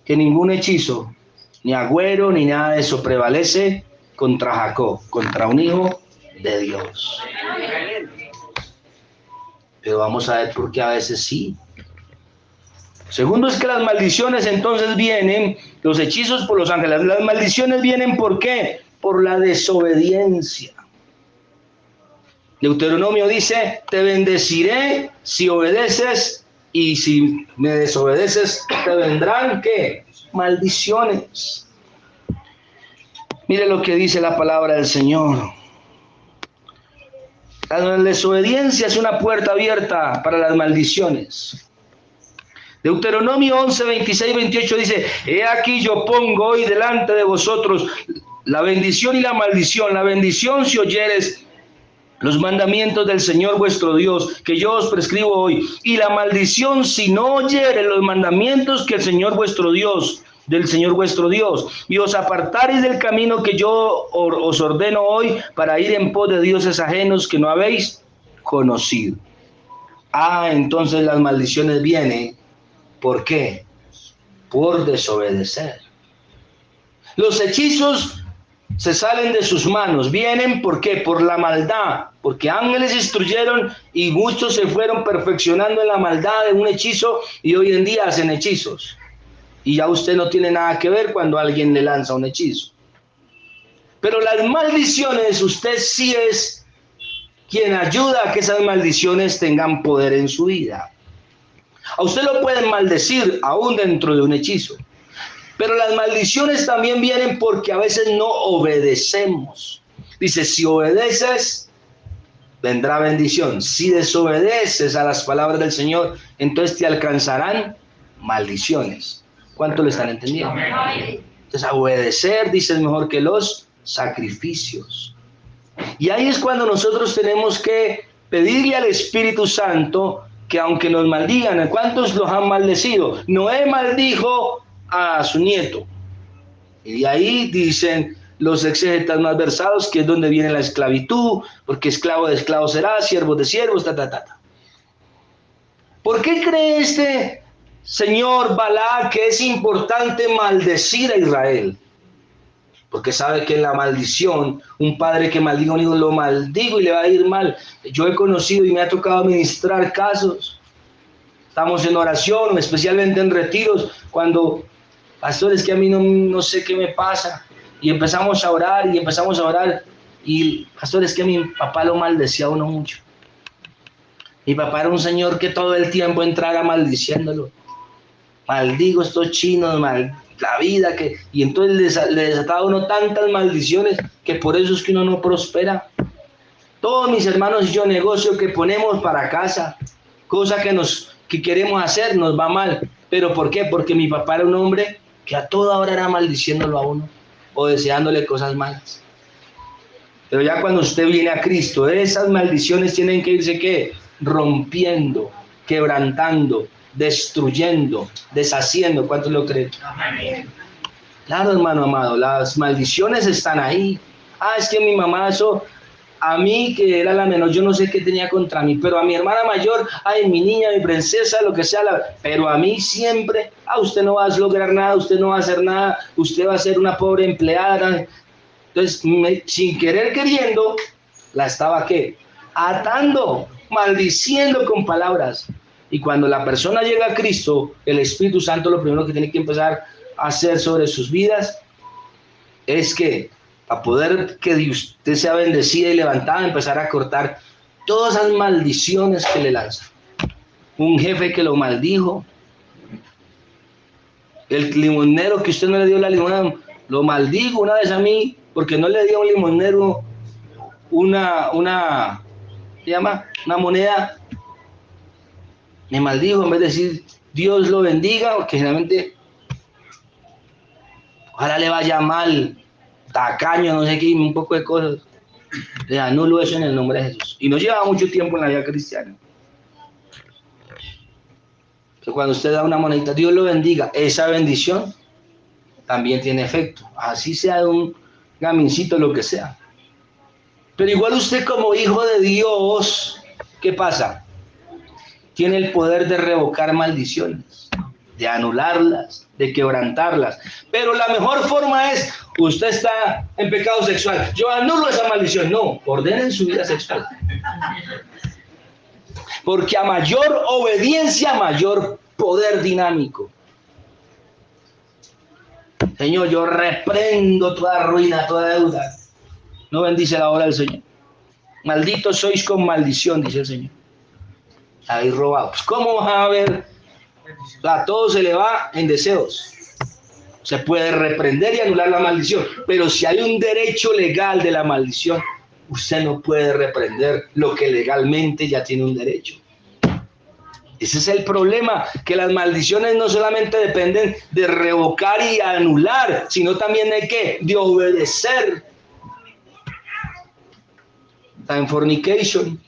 que ningún hechizo, ni agüero, ni nada de eso prevalece contra Jacob, contra un hijo de Dios. Pero vamos a ver por qué a veces sí. Segundo es que las maldiciones entonces vienen, los hechizos por los ángeles, las maldiciones vienen ¿por qué? Por la desobediencia. Deuteronomio dice, te bendeciré si obedeces y si me desobedeces te vendrán ¿qué? Maldiciones. Mire lo que dice la palabra del Señor. La desobediencia es una puerta abierta para las maldiciones. Deuteronomio 11, 26, 28 dice, he aquí yo pongo hoy delante de vosotros la bendición y la maldición. La bendición si oyeres los mandamientos del Señor vuestro Dios, que yo os prescribo hoy. Y la maldición si no oyeres los mandamientos que el Señor vuestro Dios, del Señor vuestro Dios, y os apartaréis del camino que yo os ordeno hoy para ir en pos de dioses ajenos que no habéis conocido. Entonces las maldiciones vienen. ¿Por qué? Por desobedecer. Los hechizos se salen de sus manos. Vienen, ¿por qué? Por la maldad. Porque ángeles instruyeron y muchos se fueron perfeccionando en la maldad de un hechizo y hoy en día hacen hechizos. Y ya usted no tiene nada que ver cuando alguien le lanza un hechizo. Pero las maldiciones, usted sí es quien ayuda a que esas maldiciones tengan poder en su vida. A usted lo pueden maldecir aún dentro de un hechizo. Pero las maldiciones también vienen porque a veces no obedecemos. Dice, si obedeces, vendrá bendición. Si desobedeces a las palabras del Señor, entonces te alcanzarán maldiciones. ¿Cuánto lo están entendiendo? Entonces, obedecer, dice, es mejor que los sacrificios. Y ahí es cuando nosotros tenemos que pedirle al Espíritu Santo que aunque nos maldigan, ¿cuántos los han maldecido? Noé maldijo a su nieto. Y de ahí dicen los exégetas más versados que es donde viene la esclavitud, porque esclavo de esclavo será, siervo de siervos, ¿Por qué cree este señor Balac que es importante maldecir a Israel? Porque sabe que en la maldición, un padre que maldiga a un hijo, lo maldigo y le va a ir mal. Yo he conocido y me ha tocado administrar casos. Estamos en oración, especialmente en retiros, cuando, pastores, que a mí no sé qué me pasa. Y empezamos a orar, y pastores, que a mi papá lo maldecía a uno mucho. Mi papá era un señor que todo el tiempo entrara maldiciéndolo. Maldigo estos chinos, la vida y entonces le desataba a uno tantas maldiciones que por eso es que uno no prospera. Todos mis hermanos y yo negocio que ponemos para casa, cosa que nos que queremos hacer nos va mal. ¿Pero por qué? Porque mi papá era un hombre que a toda hora era maldiciéndolo a uno o deseándole cosas malas. Pero ya cuando usted viene a Cristo, esas maldiciones tienen que irse, ¿qué? Rompiendo, quebrantando, destruyendo, deshaciendo. ¿Cuántos lo creen? Amén. Claro, hermano amado, las maldiciones están ahí. Ah, es que mi mamá, eso, a mí que era la menor, yo no sé qué tenía contra mí, pero a mi hermana mayor, ay, mi niña, mi princesa, lo que sea, pero a mí siempre, usted no va a lograr nada, usted no va a hacer nada, usted va a ser una pobre empleada. Entonces, sin querer queriendo, la estaba, ¿qué? Atando, maldiciendo con palabras. Y cuando la persona llega a Cristo, el Espíritu Santo lo primero que tiene que empezar a hacer sobre sus vidas es que, para poder que usted sea bendecida y levantada, empezar a cortar todas esas maldiciones que le lanzan. Un jefe que lo maldijo, el limonero que usted no le dio la limonada, lo maldigo una vez a mí, porque no le dio a un limonero ¿se llama? Una moneda. Me maldijo en vez de decir Dios lo bendiga, porque generalmente ojalá le vaya mal, tacaño, no sé qué, un poco de cosas. Le anulo eso en el nombre de Jesús. Y no lleva mucho tiempo en la vida cristiana. Pero cuando usted da una monedita, Dios lo bendiga, esa bendición también tiene efecto. Así sea de un gamincito, lo que sea. Pero igual usted como hijo de Dios, ¿qué pasa? Tiene el poder de revocar maldiciones, de anularlas, de quebrantarlas. Pero la mejor forma es, usted está en pecado sexual, yo anulo esa maldición. No, ordenen su vida sexual. Porque a mayor obediencia, mayor poder dinámico. Señor, yo reprendo toda ruina, toda deuda. No bendice la obra del Señor. Malditos sois con maldición, dice el Señor. Habéis robado. Pues, ¿cómo va a ver? A todo se le va en deseos. Se puede reprender y anular la maldición, pero si hay un derecho legal de la maldición, usted no puede reprender lo que legalmente ya tiene un derecho. Ese es el problema, que las maldiciones no solamente dependen de revocar y anular, sino también de ¿qué? De obedecer. Está en fornication.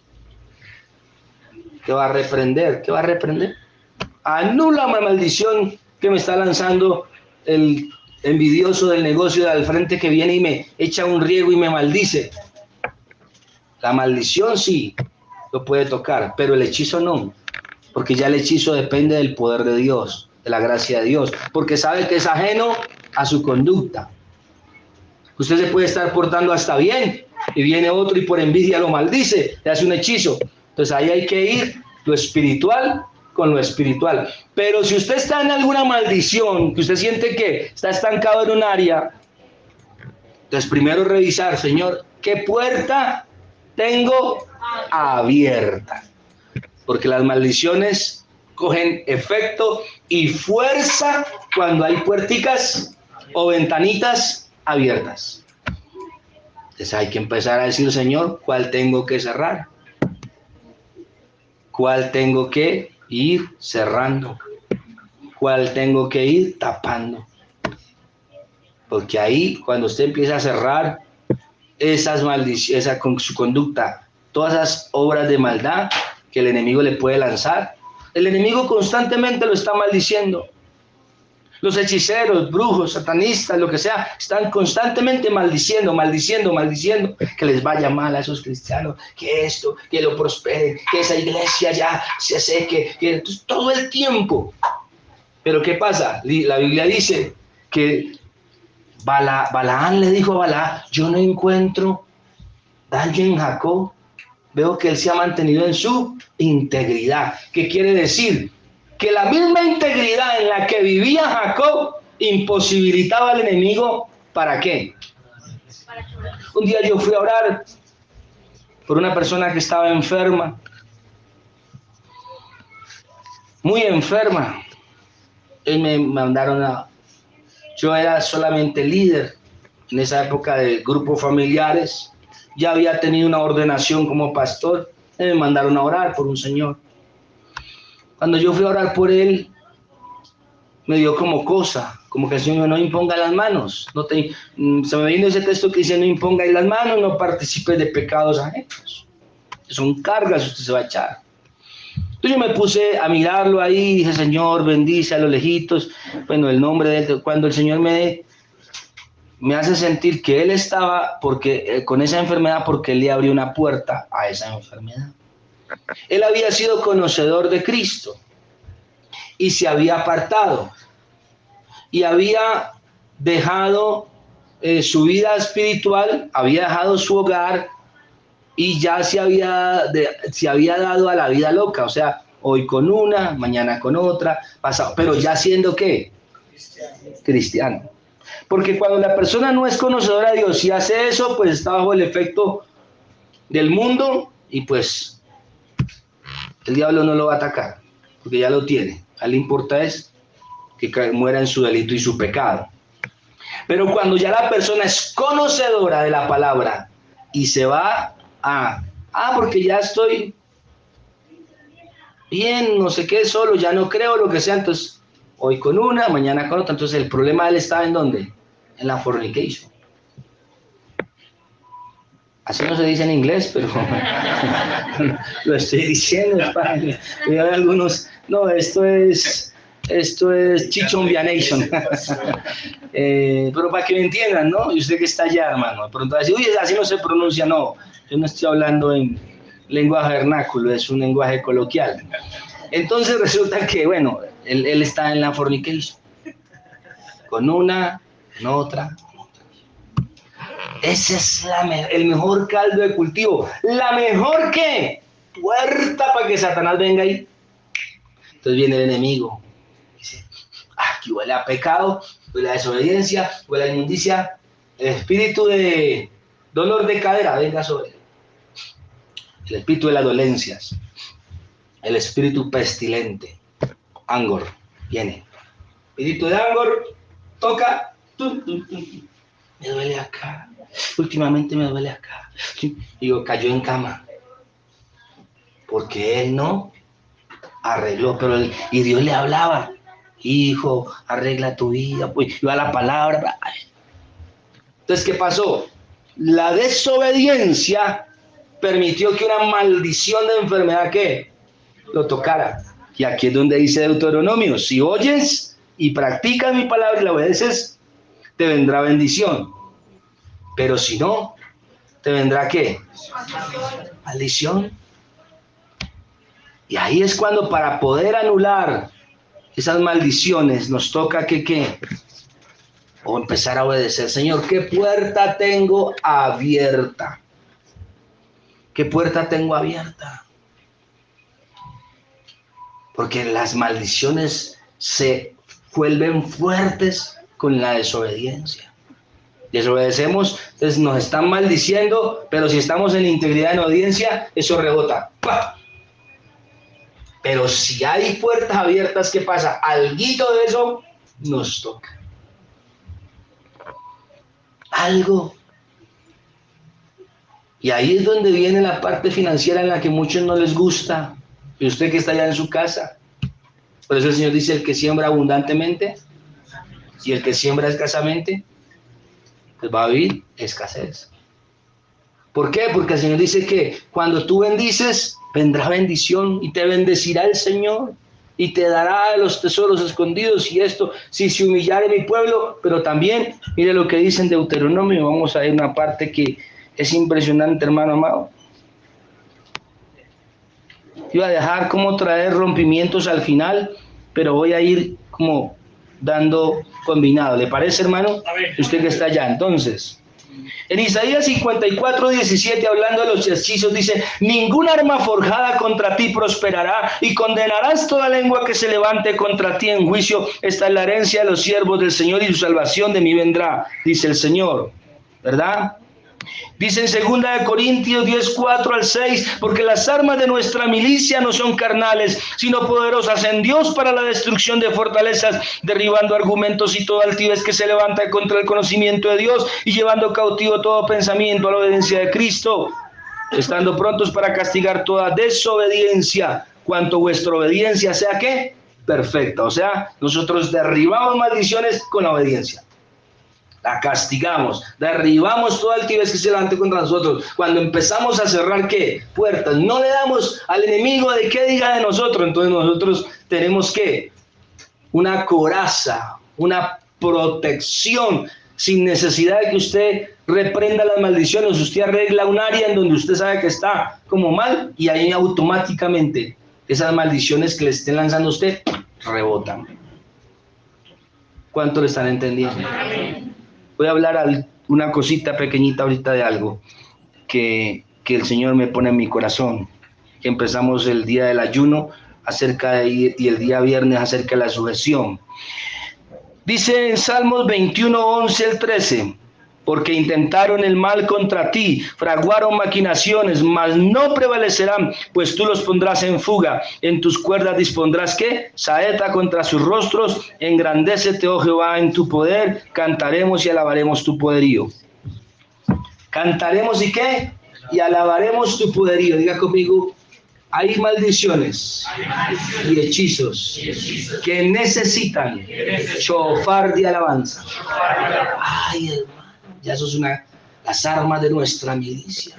¿Qué va a reprender? ¿Qué va a reprender? Anula una maldición que me está lanzando el envidioso del negocio de al frente que viene y me echa un riego y me maldice. La maldición sí lo puede tocar, pero el hechizo no, porque ya el hechizo depende del poder de Dios, de la gracia de Dios, porque sabe que es ajeno a su conducta. Usted se puede estar portando hasta bien y viene otro y por envidia lo maldice, le hace un hechizo. Entonces ahí hay que ir lo espiritual con lo espiritual. Pero si usted está en alguna maldición, que usted siente que está estancado en un área, entonces primero revisar, Señor, ¿qué puerta tengo abierta? Porque las maldiciones cogen efecto y fuerza cuando hay puerticas o ventanitas abiertas. Entonces hay que empezar a decir, Señor, ¿cuál tengo que cerrar? ¿Cuál tengo que ir cerrando? ¿Cuál tengo que ir tapando? Porque ahí, cuando usted empieza a cerrar esas maldiciones, con su conducta, todas esas obras de maldad que el enemigo le puede lanzar, el enemigo constantemente lo está maldiciendo. Los hechiceros, brujos, satanistas, lo que sea, están constantemente maldiciendo, que les vaya mal a esos cristianos, que esto, que lo prosperen, que esa iglesia ya se seque, que entonces, todo el tiempo. Pero ¿qué pasa? La Biblia dice que Balaán le dijo a Balaam, yo no encuentro daño en Jacob, veo que él se ha mantenido en su integridad. ¿Qué quiere decir? Que la misma integridad en la que vivía Jacob imposibilitaba al enemigo, ¿para qué? Un día yo fui a orar por una persona que estaba enferma, muy enferma. Y me mandaron yo era solamente líder en esa época de grupos familiares, ya había tenido una ordenación como pastor, y me mandaron a orar por un señor. Cuando yo fui a orar por él, me dio como cosa, como que el Señor no imponga las manos. Se me vino ese texto que dice, no impongáis las manos, no participes de pecados ajenos. Son cargas, usted se va a echar. Entonces yo me puse a mirarlo ahí, dije, Señor, bendice a los lejitos. Bueno, el nombre de él, cuando el Señor me hace sentir que él estaba con esa enfermedad porque él le abrió una puerta a esa enfermedad. Él había sido conocedor de Cristo y se había apartado y había dejado su vida espiritual, había dejado su hogar y ya se había dado a la vida loca, o sea, hoy con una, mañana con otra, pasado, pero ya siendo ¿qué? Cristiano. Porque cuando la persona no es conocedora de Dios y hace eso, pues está bajo el efecto del mundo y pues el diablo no lo va a atacar, porque ya lo tiene. A él le importa es que muera en su delito y su pecado. Pero cuando ya la persona es conocedora de la palabra y se va porque ya estoy bien, no sé qué, solo, ya no creo, lo que sea, entonces hoy con una, mañana con otra. Entonces el problema de él estaba ¿en dónde? En la fornication. Así no se dice en inglés, pero lo estoy diciendo. Hay algunos, no, esto es chichombianation. Pero para que me entiendan, ¿no? Y usted que está allá, hermano, de pronto va a decir, uy, así no se pronuncia. No, yo no estoy hablando en lenguaje vernáculo, es un lenguaje coloquial. Entonces resulta que, bueno, él está en la fornication. Con una, con otra. Ese es el mejor caldo de cultivo. La mejor ¿qué? Puerta para que Satanás venga ahí. Entonces viene el enemigo. Dice, aquí huele a pecado, huele a desobediencia, huele a inmundicia. El espíritu de dolor de cadera venga sobre él. El espíritu de las dolencias. El espíritu pestilente. Angor. Viene. Espíritu de Angor. Toca. Me duele acá. Últimamente me duele acá. Digo, cayó en cama. Porque él no arregló, y Dios le hablaba. Hijo, arregla tu vida. Pues iba la palabra. Entonces, ¿qué pasó? La desobediencia permitió que una maldición de enfermedad ¿qué? Lo tocara. Y aquí es donde dice Deuteronomio, si oyes y practicas mi palabra y la obedeces, te vendrá bendición. Pero si no, ¿te vendrá qué? Maldición. Y ahí es cuando para poder anular esas maldiciones nos toca que ¿qué? O empezar a obedecer. Señor, ¿qué puerta tengo abierta? ¿Qué puerta tengo abierta? Porque las maldiciones se vuelven fuertes con la desobediencia. Desobedecemos, entonces nos están maldiciendo, pero si estamos en integridad en audiencia, eso rebota. ¡Pah! Pero si hay puertas abiertas, ¿qué pasa? Alguito de eso nos toca. Algo. Y ahí es donde viene la parte financiera en la que a muchos no les gusta. Y usted que está allá en su casa. Por eso el Señor dice, el que siembra abundantemente y el que siembra escasamente, pues va a vivir escasez. ¿Por qué? Porque el Señor dice que cuando tú bendices, vendrá bendición y te bendecirá el Señor y te dará los tesoros escondidos y esto, si se humillare mi pueblo. Pero también, mire lo que dice en Deuteronomio, vamos a ver una parte que es impresionante, hermano amado. Iba a dejar como traer rompimientos al final, pero voy a ir como dando combinado. ¿Le parece, hermano? Usted que está allá. Entonces, en Isaías 54:17, hablando de los hechizos, dice, ningún arma forjada contra ti prosperará, y condenarás toda lengua que se levante contra ti en juicio. Esta es la herencia de los siervos del Señor, y su salvación de mí vendrá, dice el Señor. ¿Verdad? Dice en 2 Corintios 10:4-6, porque las armas de nuestra milicia no son carnales, sino poderosas en Dios para la destrucción de fortalezas, derribando argumentos y toda altivez que se levanta contra el conocimiento de Dios, y llevando cautivo todo pensamiento a la obediencia de Cristo, estando prontos para castigar toda desobediencia cuanto vuestra obediencia sea, ¿qué? Perfecta. O sea, nosotros derribamos maldiciones con la obediencia. La castigamos, derribamos todo altivez que se levante contra nosotros. Cuando empezamos a cerrar, ¿qué? Puertas. No le damos al enemigo de qué diga de nosotros. Entonces nosotros tenemos, ¿qué? Una coraza, una protección, sin necesidad de que usted reprenda las maldiciones. Usted arregla un área en donde usted sabe que está como mal y ahí automáticamente esas maldiciones que le estén lanzando a usted rebotan. ¿Cuánto le están entendiendo? Amén. Voy a hablar una cosita pequeñita ahorita de algo que el Señor me pone en mi corazón. Que empezamos el día del ayuno y el día viernes acerca de la sujeción. Dice en Salmos 21, 11 al 13, porque intentaron el mal contra ti, fraguaron maquinaciones, mas no prevalecerán, pues tú los pondrás en fuga, en tus cuerdas dispondrás, ¿qué? Saeta contra sus rostros, engrandécete, oh Jehová, en tu poder, cantaremos y alabaremos tu poderío. Cantaremos y ¿qué? Y alabaremos tu poderío. Diga conmigo, hay maldiciones y hechizos que necesitan shofar de alabanza. Ay, hermano, ya eso es las armas de nuestra milicia.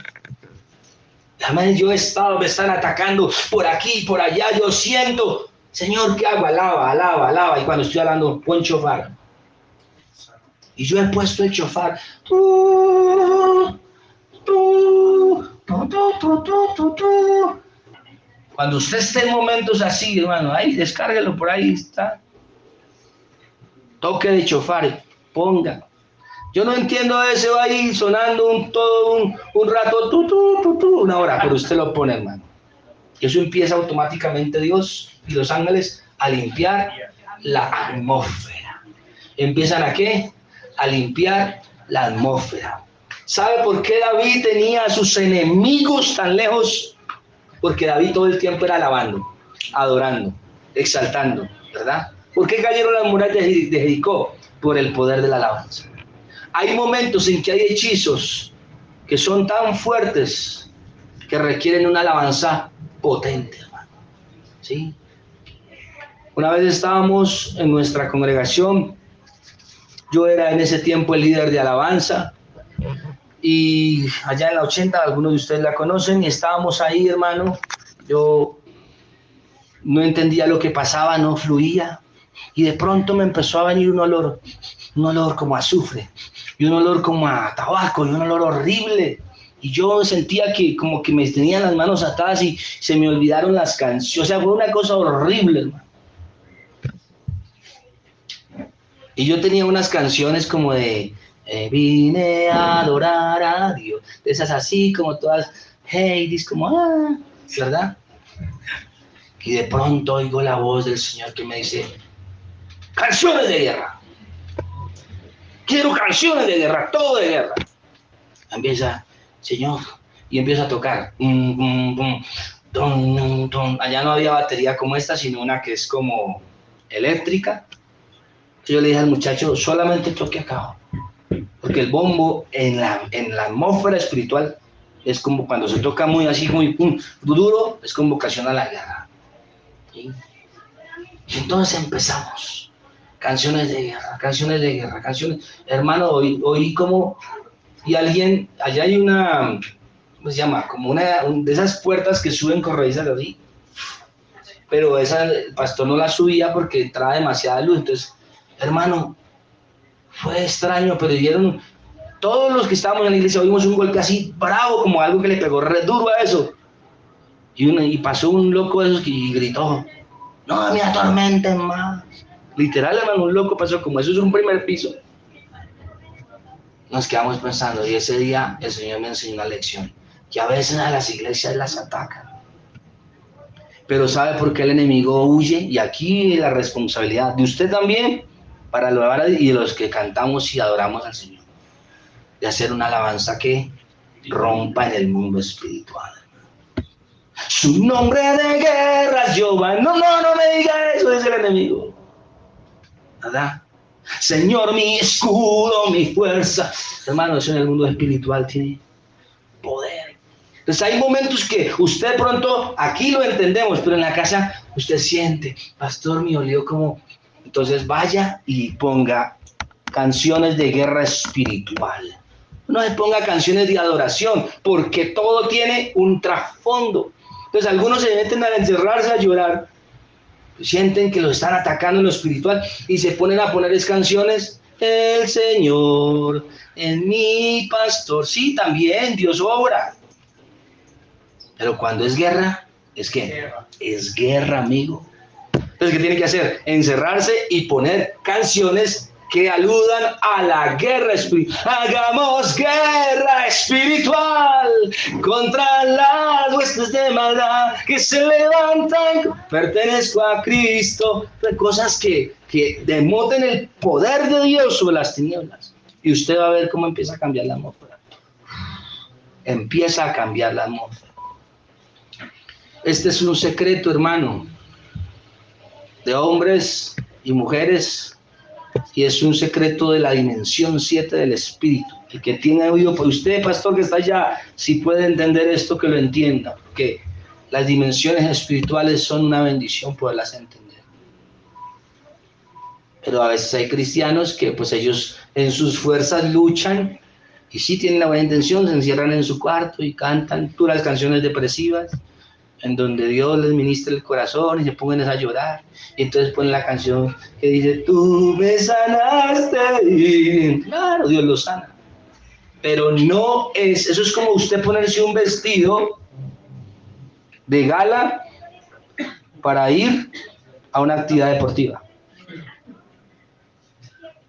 Amén, yo he estado, me están atacando por aquí y por allá, yo siento, Señor, ¿qué hago? Alaba, alaba, alaba. Y cuando estoy hablando, pon shofar. Y yo he puesto el shofar. Cuando usted esté en momentos así, hermano, ahí descárguelo por ahí, está. Toque de shofar, ponga. Yo no entiendo ese, va ahí sonando un rato, una hora, pero usted lo pone, hermano. Y eso empieza automáticamente Dios y los ángeles a limpiar la atmósfera. ¿Empiezan a qué? A limpiar la atmósfera. ¿Sabe por qué David tenía a sus enemigos tan lejos? Porque David todo el tiempo era alabando, adorando, exaltando, ¿verdad? ¿Por qué cayeron las murallas de Jericó? Por el poder de la alabanza. Hay momentos en que hay hechizos que son tan fuertes que requieren una alabanza potente, hermano. ¿Sí? Una vez estábamos en nuestra congregación, yo era en ese tiempo el líder de alabanza, y allá en la 80, algunos de ustedes la conocen, y estábamos ahí, hermano. Yo no entendía lo que pasaba, no fluía, y de pronto me empezó a venir un olor como a azufre, y un olor como a tabaco, y un olor horrible, y yo sentía que como que me tenían las manos atadas y se me olvidaron las canciones. O sea, fue una cosa horrible, hermano. Y yo tenía unas canciones como de vine a adorar a Dios, esas así como todas Hades, como ¿verdad? Y de pronto oigo la voz del Señor que me dice, canciones de guerra, quiero canciones de guerra, todo de guerra. Empieza, Señor, y empieza a tocar. Allá no había batería como esta, sino una que es como eléctrica. Yo le dije al muchacho, solamente toque acá, porque el bombo en la atmósfera espiritual es como cuando se toca muy así, muy duro, es convocación a la guerra. ¿Sí? Y entonces empezamos, canciones de guerra, canciones, hermano, oí como, y alguien, allá hay una, ¿cómo se llama? Como una de esas puertas que suben corredizas así, pero esa el pastor no la subía porque entraba demasiada luz. Entonces, hermano, fue extraño, pero vieron, todos los que estábamos en la iglesia oímos un golpe así bravo, como algo que le pegó re duro a eso. Y pasó un loco de esos y gritó, no me atormenten más. Literal, hermano, un loco pasó, como eso es un primer piso. Nos quedamos pensando, y ese día el Señor me enseñó una lección, que a veces a las iglesias las atacan. Pero ¿sabe por qué el enemigo huye? Y aquí la responsabilidad de usted también, para alabar y de los que cantamos y adoramos al Señor, de hacer una alabanza que rompa en el mundo espiritual. Su nombre de guerra, Jehová. No me diga eso, dice el enemigo. ¿Verdad? Señor, mi escudo, mi fuerza. Hermano, eso en el mundo espiritual tiene poder. Entonces hay momentos que usted pronto, aquí lo entendemos, pero en la casa usted siente, pastor, me olió como... Entonces vaya y ponga canciones de guerra espiritual. No se ponga canciones de adoración, porque todo tiene un trasfondo. Entonces algunos se meten a encerrarse a llorar, sienten que lo están atacando en lo espiritual y se ponen a poner canciones. El Señor es mi pastor. Sí, también Dios obra. Pero cuando es guerra, ¿es qué? Es guerra, amigo. Entonces, ¿qué tiene que hacer? Encerrarse y poner canciones que aludan a la guerra espiritual. Hagamos guerra espiritual contra las huestes de maldad que se levantan. Pertenezco a Cristo. Cosas que demoten el poder de Dios sobre las tinieblas. Y usted va a ver cómo empieza a cambiar la atmósfera. Empieza a cambiar la atmósfera. Este es un secreto, hermano, de hombres y mujeres, y es un secreto de la dimensión 7 del Espíritu. El que tiene oído, pues usted, pastor, que está allá, si puede entender esto, que lo entienda, porque las dimensiones espirituales son una bendición poderlas entender. Pero a veces hay cristianos que pues ellos en sus fuerzas luchan, y sí tienen la buena intención, se encierran en su cuarto y cantan puras canciones depresivas, en donde Dios les ministra el corazón y se pongan a llorar, y entonces ponen la canción que dice, tú me sanaste, y claro, Dios los sana, pero no es, eso es como usted ponerse un vestido de gala para ir a una actividad deportiva,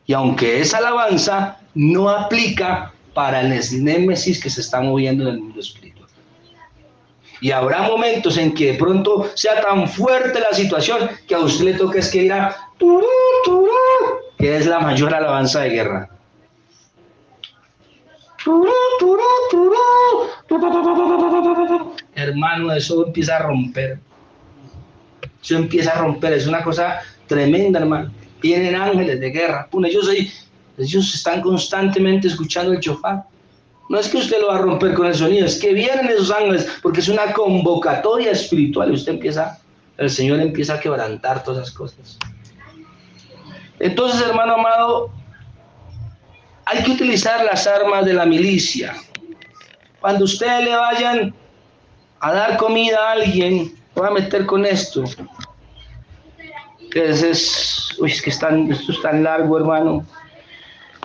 y aunque es alabanza, no aplica para el némesis que se está moviendo en el mundo espiritual. Y habrá momentos en que de pronto sea tan fuerte la situación que a usted le toque es que dirá, turú, turú, que es la mayor alabanza de guerra. Turú, turú, turú. Hermano, eso empieza a romper. Eso empieza a romper, es una cosa tremenda, hermano. Vienen ángeles de guerra. Ellos están constantemente escuchando el shofar. No es que usted lo va a romper con el sonido, es que vienen esos ángeles, porque es una convocatoria espiritual. Y el Señor empieza a quebrantar todas esas cosas. Entonces, hermano amado, hay que utilizar las armas de la milicia. Cuando ustedes le vayan a dar comida a alguien, voy a meter con esto. Es que esto es tan largo, hermano,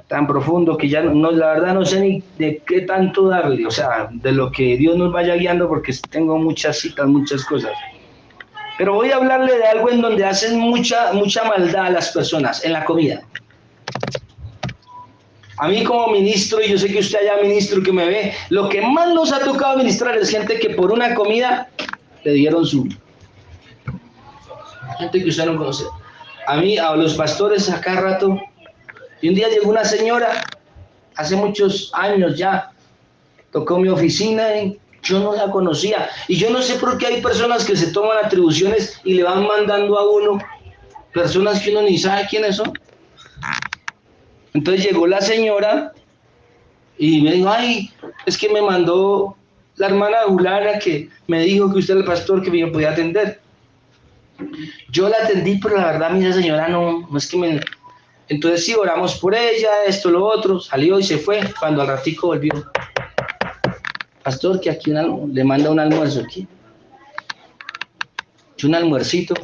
tan profundo, que ya no, la verdad no sé ni de qué tanto darle, o sea, de lo que Dios nos vaya guiando, porque tengo muchas citas, muchas cosas. Pero voy a hablarle de algo en donde hacen mucha maldad a las personas, en la comida. A mí como ministro, y yo sé que usted allá ministro que me ve, lo que más nos ha tocado ministrar es gente que por una comida le dieron su... Gente que usted no conoce. A mí, a los pastores acá rato, y un día llegó una señora, hace muchos años ya, tocó mi oficina y yo no la conocía. Y yo no sé por qué hay personas que se toman atribuciones y le van mandando a uno, personas que uno ni sabe quiénes son. Entonces llegó la señora y me dijo, ay, es que me mandó la hermana Juliana que me dijo que usted era el pastor que me podía atender. Yo la atendí, pero la verdad, esa señora no es que me... Entonces sí, oramos por ella, esto, lo otro, salió y se fue. Cuando al ratico volvió, pastor, que aquí le manda un almuerzo aquí. Un almuercito.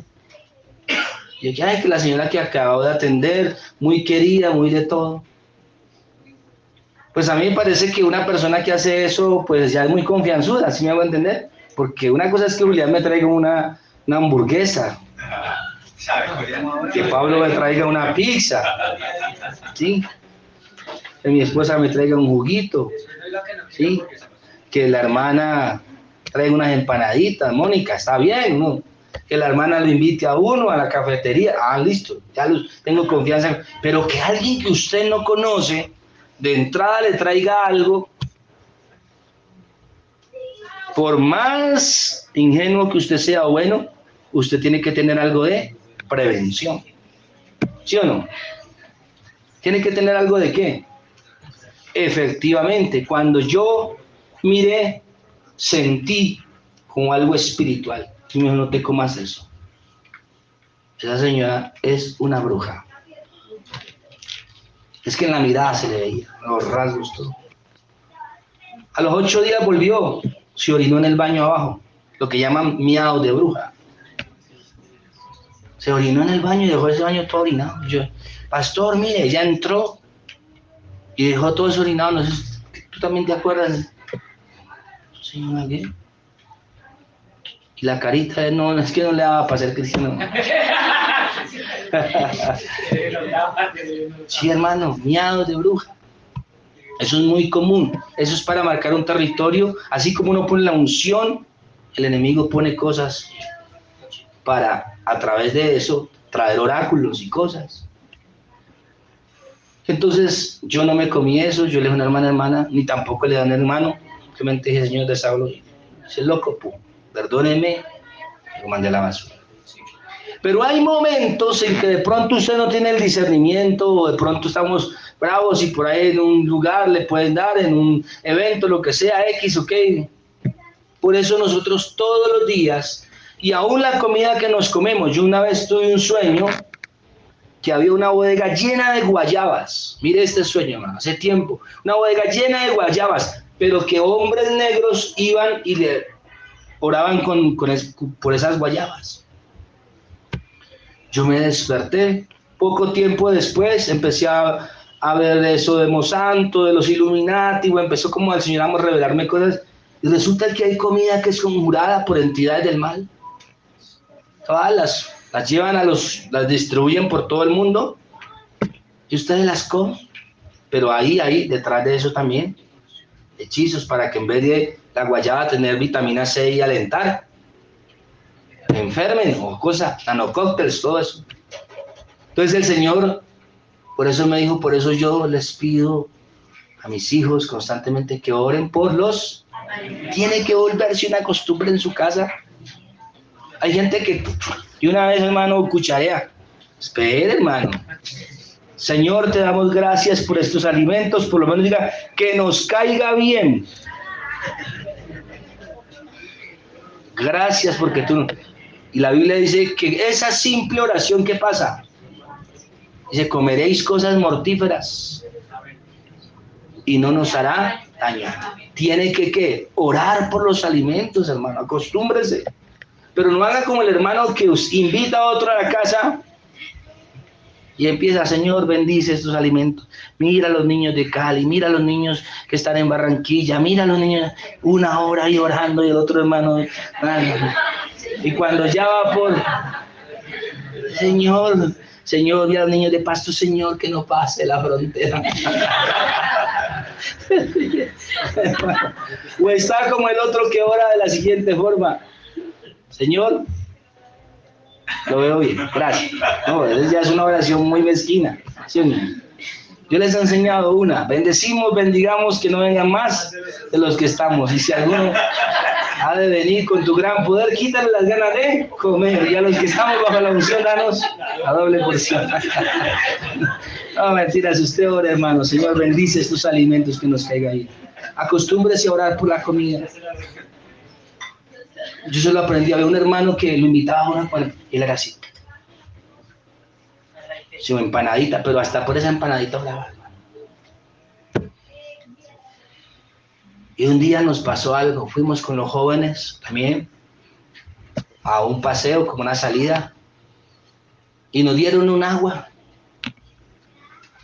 Y yo, ay, que la señora que acabo de atender, muy querida, muy de todo. Pues a mí me parece que una persona que hace eso, pues ya es muy confianzuda, ¿sí me hago entender? Porque una cosa es que Julián me traiga una hamburguesa, que Pablo me traiga una pizza, ¿sí? Que mi esposa me traiga un juguito, ¿sí? Que la hermana traiga unas empanaditas, Mónica, está bien, ¿no? Que la hermana lo invite a uno a la cafetería, listo, ya tengo confianza, pero que alguien que usted no conoce, de entrada le traiga algo, por más ingenuo que usted sea o bueno, usted tiene que tener algo de prevención, ¿sí o no? Tiene que tener algo de qué. Efectivamente, cuando yo miré sentí como algo espiritual. Y me dijo, no te comas eso. Esa señora es una bruja. Es que en la mirada se le veía, los rasgos, todo. A los 8 días volvió, se orinó en el baño abajo, lo que llaman miados de bruja. Se orinó en el baño y dejó ese baño todo orinado. Yo, pastor, mire, ella entró y dejó todo eso orinado. No sé, ¿tú también te acuerdas? Señora, ¿qué? Y la carita, no, es que no le daba para ser cristiano. Sí, hermano, miados de bruja. Eso es muy común. Eso es para marcar un territorio. Así como uno pone la unción, el enemigo pone cosas para, a través de eso, traer oráculos y cosas. Entonces, yo no me comí eso. Yo le dije a una hermana, ni tampoco le dije a un hermano. Simplemente dije, señor de Saulo, ese loco, perdóneme, lo mandé a la basura. Pero hay momentos en que de pronto usted no tiene el discernimiento, o de pronto estamos bravos y por ahí en un lugar le pueden dar, en un evento, lo que sea, X o K. Por eso nosotros todos los días, y aún la comida que nos comemos, yo una vez tuve un sueño que había una bodega llena de guayabas. Mire este sueño, hermano, hace tiempo. Una bodega llena de guayabas, pero que hombres negros iban y le oraban por esas guayabas. Yo me desperté, poco tiempo después empecé a ver eso de Monsanto, de los Illuminati, empezó como al Señor a revelarme cosas, y resulta que hay comida que es conjurada por entidades del mal. Todas las llevan las distribuyen por todo el mundo, y ustedes las comen, pero ahí, detrás de eso también, hechizos para que en vez de la guayaba tener vitamina C y alentar, enfermen o cosas, nanocócteles, todo eso. Entonces el Señor, por eso me dijo, por eso yo les pido a mis hijos constantemente que oren por los. Tiene que volverse una costumbre en su casa. Hay gente que, y una vez, hermano, cucharea. Espere, hermano. Señor, te damos gracias por estos alimentos, por lo menos diga, que nos caiga bien. Gracias porque tú. Y la Biblia dice que esa simple oración, ¿qué pasa? Dice, comeréis cosas mortíferas y no nos hará daño. Tiene que orar por los alimentos, hermano, acostúmbrese. Pero no haga como el hermano que os invita a otro a la casa y empieza, Señor, bendice estos alimentos. Mira a los niños de Cali, mira a los niños que están en Barranquilla, mira a los niños 1 hora ahí orando y el otro hermano. Y cuando ya va por, Señor, mira a los niños de Pasto, Señor, que no pase la frontera. O está como el otro que ora de la siguiente forma. Señor, lo veo bien, gracias. No, eso ya es una oración muy mezquina. ¿Sí o no? Yo les he enseñado una. Bendecimos, bendigamos, que no vengan más de los que estamos. Y si alguno ha de venir con tu gran poder, quítale las ganas de comer. Y a los que estamos bajo la unción, danos la doble porción. No, mentiras, usted ora, hermano. Señor, bendice estos alimentos que nos caiga ahí. Acostúmbrese a orar por la comida. Yo se lo aprendí. Había un hermano que lo invitaba a una cual él era así. Su empanadita, pero hasta por esa empanadita oraba. Y un día nos pasó algo. Fuimos con los jóvenes también a un paseo, como una salida, y nos dieron un agua.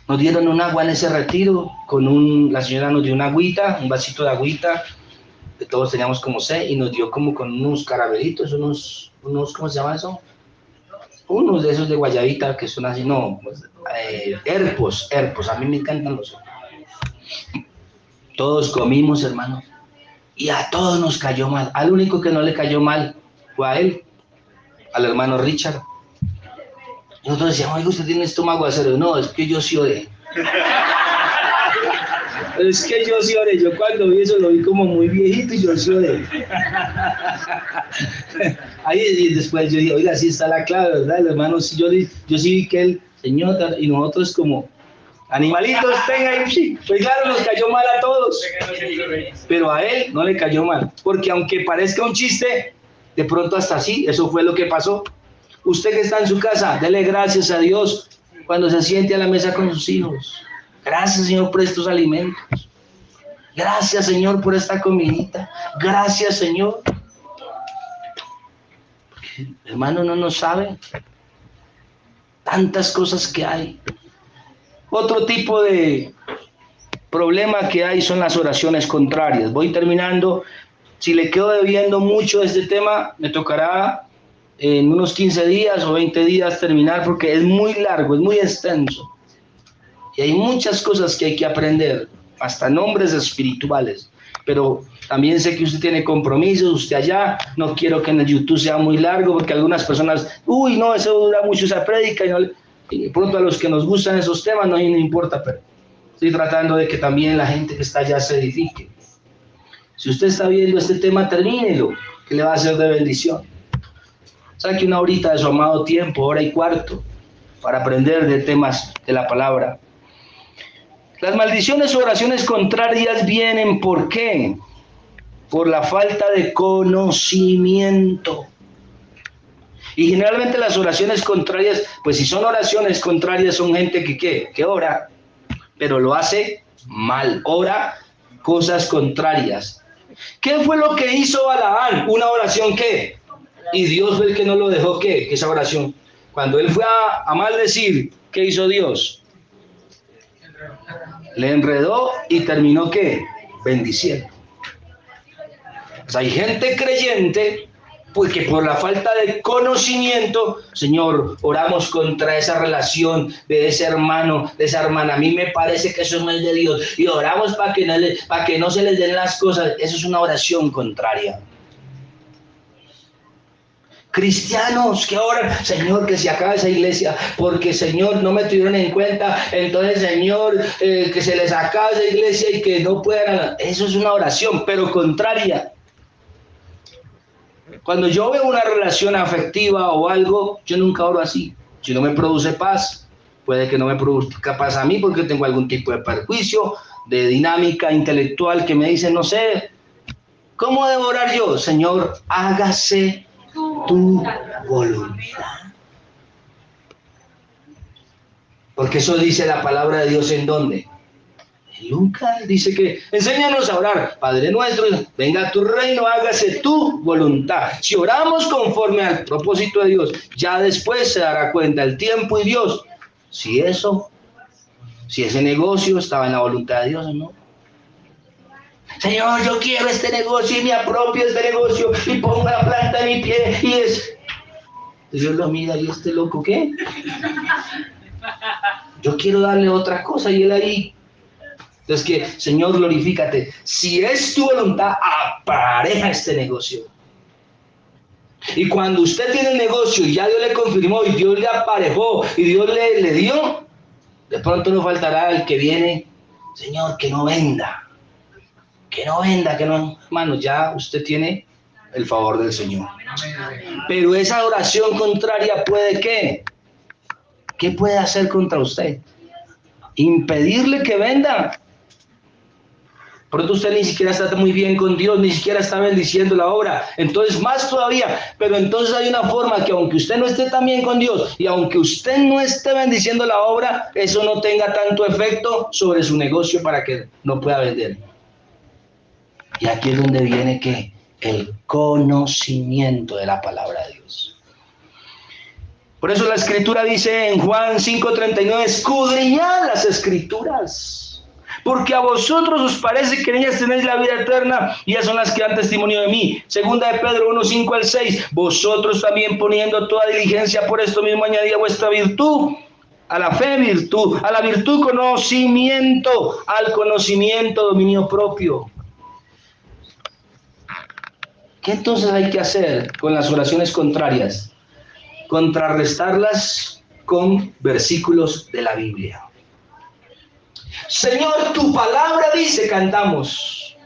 Nos dieron un agua en ese retiro. La señora nos dio una agüita, un vasito de agüita. Todos teníamos como sed y nos dio como con unos caramelitos, unos ¿cómo se llama eso? Unos de esos de guayabita que son así, no, herpos, a mí me encantan los. Todos comimos, hermano, y a todos nos cayó mal. Al único que no le cayó mal fue a él, al hermano Richard. Y nosotros decíamos, oiga, usted tiene estómago de acero. No, es que yo sí oré. Es que yo sí oré. Yo cuando vi eso lo vi como muy viejito y yo sí oré. Ahí y después yo dije, oiga, sí está la clave, ¿verdad? El hermano, yo sí vi que el Señor, y nosotros como Animalitos tengan, sí, pues claro, nos cayó mal a todos, pero a él no le cayó mal, porque aunque parezca un chiste, de pronto hasta así, eso fue lo que pasó. Usted que está en su casa, dele gracias a Dios cuando se siente a la mesa con sus hijos. Gracias, Señor, por estos alimentos. Gracias, Señor, por esta comidita. Gracias, Señor. Porque, hermano, no nos sabe tantas cosas que hay. Otro tipo de problema que hay son las oraciones contrarias. Voy terminando. Si le quedo debiendo mucho de este tema, me tocará en unos 15 días o 20 días terminar, porque es muy largo, es muy extenso. Y hay muchas cosas que hay que aprender, hasta nombres espirituales. Pero también sé que usted tiene compromisos, usted allá, no quiero que en el YouTube sea muy largo, porque algunas personas, uy, no, eso dura mucho esa prédica, y pronto a los que nos gustan esos temas no importa, pero estoy tratando de que también la gente que está allá se edifique. Si usted está viendo este tema, termínelo, que le va a ser de bendición. Saque una horita de su amado tiempo, hora y cuarto, para aprender de temas de la palabra. Las maldiciones o oraciones contrarias vienen, ¿por qué? Por la falta de conocimiento. Y generalmente las oraciones contrarias, pues si son oraciones contrarias, son gente que ora, pero lo hace mal, ora cosas contrarias. ¿Qué fue lo que hizo Balaán? Una oración ¿qué? Y Dios fue el que no lo dejó ¿qué? Esa oración. Cuando él fue a maldecir, ¿qué hizo Dios? Le enredó y terminó ¿qué? Bendiciendo. O sea, hay gente creyente porque por la falta de conocimiento, Señor, oramos contra esa relación de ese hermano, de esa hermana. A mí me parece que eso no es de Dios. Y oramos para que no se les den las cosas. Eso es una oración contraria. Cristianos que oran, Señor, que se acabe esa iglesia, porque Señor, no me tuvieron en cuenta, entonces Señor, que se les acabe esa iglesia y que no puedan. Eso es una oración, pero contraria. Cuando yo veo una relación afectiva o algo, yo nunca oro así. Si no me produce paz, puede que no me produzca paz a mí porque tengo algún tipo de perjuicio, de dinámica intelectual que me dice, no sé, ¿cómo debo orar yo? Señor, hágase tu voluntad. Porque eso dice la palabra de Dios ¿en dónde? En Lucas dice que enséñanos a orar, Padre nuestro, venga a tu reino, hágase tu voluntad. Si oramos conforme al propósito de Dios, ya después se dará cuenta el tiempo y Dios, si ese negocio estaba en la voluntad de Dios o no. Señor, yo quiero este negocio y me apropio este negocio y pongo la planta en mi pie y es... Dios lo mira y este loco, ¿qué? Yo quiero darle otra cosa y él ahí. Entonces que, Señor, glorifícate. Si es tu voluntad, apareja este negocio. Y cuando usted tiene el negocio y ya Dios le confirmó y Dios le aparejó y Dios le dio, de pronto no faltará el que viene, Señor, que no venda. Que no venda, que no. Hermano, ya usted tiene el favor del Señor. Pero esa oración contraria puede ¿qué? ¿Qué puede hacer contra usted? Impedirle que venda. Pronto usted ni siquiera está muy bien con Dios, ni siquiera está bendiciendo la obra. Entonces más todavía, pero entonces hay una forma que aunque usted no esté tan bien con Dios y aunque usted no esté bendiciendo la obra, eso no tenga tanto efecto sobre su negocio para que no pueda vender. Y aquí es donde viene ¿qué? El conocimiento de la palabra de Dios. Por eso la escritura dice en Juan 5:39, escudriñad las escrituras, porque a vosotros os parece que en ellas tenéis la vida eterna, y ellas son las que dan testimonio de mí. Segunda de Pedro 1:5-6, vosotros también poniendo toda diligencia por esto mismo añadid a vuestra virtud, a la fe virtud, a la virtud conocimiento, al conocimiento dominio propio. ¿Qué entonces hay que hacer con las oraciones contrarias? Contrarrestarlas con versículos de la Biblia. Señor, tu palabra dice, cantamos.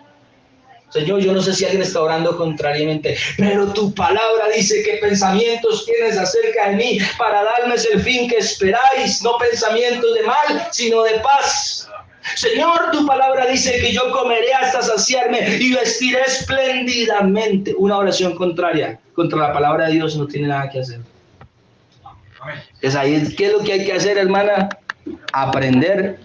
Señor, yo no sé si alguien está orando contrariamente, pero tu palabra dice que pensamientos tienes acerca de mí para darme el fin que esperáis, no pensamientos de mal, sino de paz. Señor, tu palabra dice que yo comeré hasta saciarme y vestiré espléndidamente. Una oración contraria contra la palabra de Dios no tiene nada que hacer. Es ahí, ¿qué es lo que hay que hacer, hermana? Aprender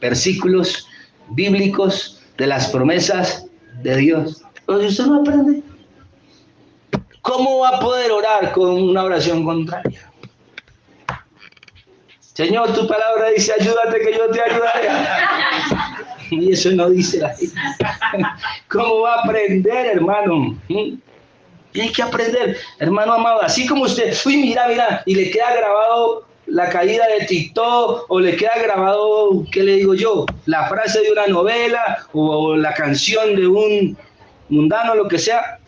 versículos bíblicos de las promesas de Dios. Pero si usted no aprende, ¿cómo va a poder orar con una oración contraria? Señor, tu palabra dice, ayúdate que yo te ayudaré. Y eso no dice ahí. ¿Cómo va a aprender, hermano? Tiene que aprender, hermano amado. Así como usted, uy, mira, y le queda grabado la caída de Tito, o le queda grabado, ¿qué le digo yo? La frase de una novela, o la canción de un mundano, lo que sea.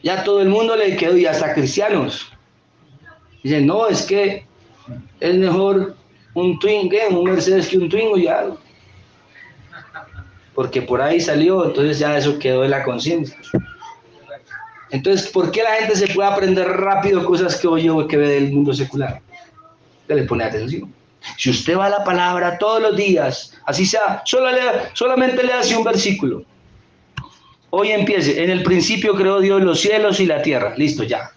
Ya todo el mundo le quedó, y hasta cristianos. Dicen, no, es que es mejor un Twingo, un Mercedes que un Twingo, ya. Porque por ahí salió, entonces ya eso quedó en la conciencia. Entonces, ¿por qué la gente se puede aprender rápido cosas que oye o que ve del mundo secular? Que le pone atención. Si usted va a la palabra todos los días, así sea, solamente le hace un versículo. Hoy empiece, en el principio creó Dios los cielos y la tierra. Listo, ya.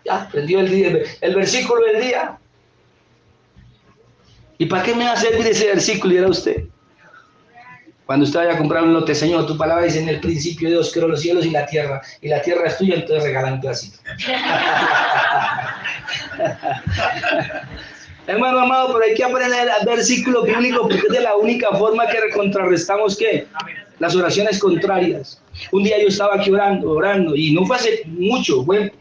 Ya, aprendió el versículo del día. ¿Y para qué me va a servir ese versículo? Y era usted. Cuando usted vaya a comprar un lote, Señor, tu palabra dice, en el principio Dios creó los cielos y la tierra es tuya, entonces regala un pedacito. Hermano amado, pero hay que aprender el versículo bíblico porque es de la única forma que contrarrestamos ¿qué? Las oraciones contrarias. Un día yo estaba aquí orando, y no fue hace mucho, fue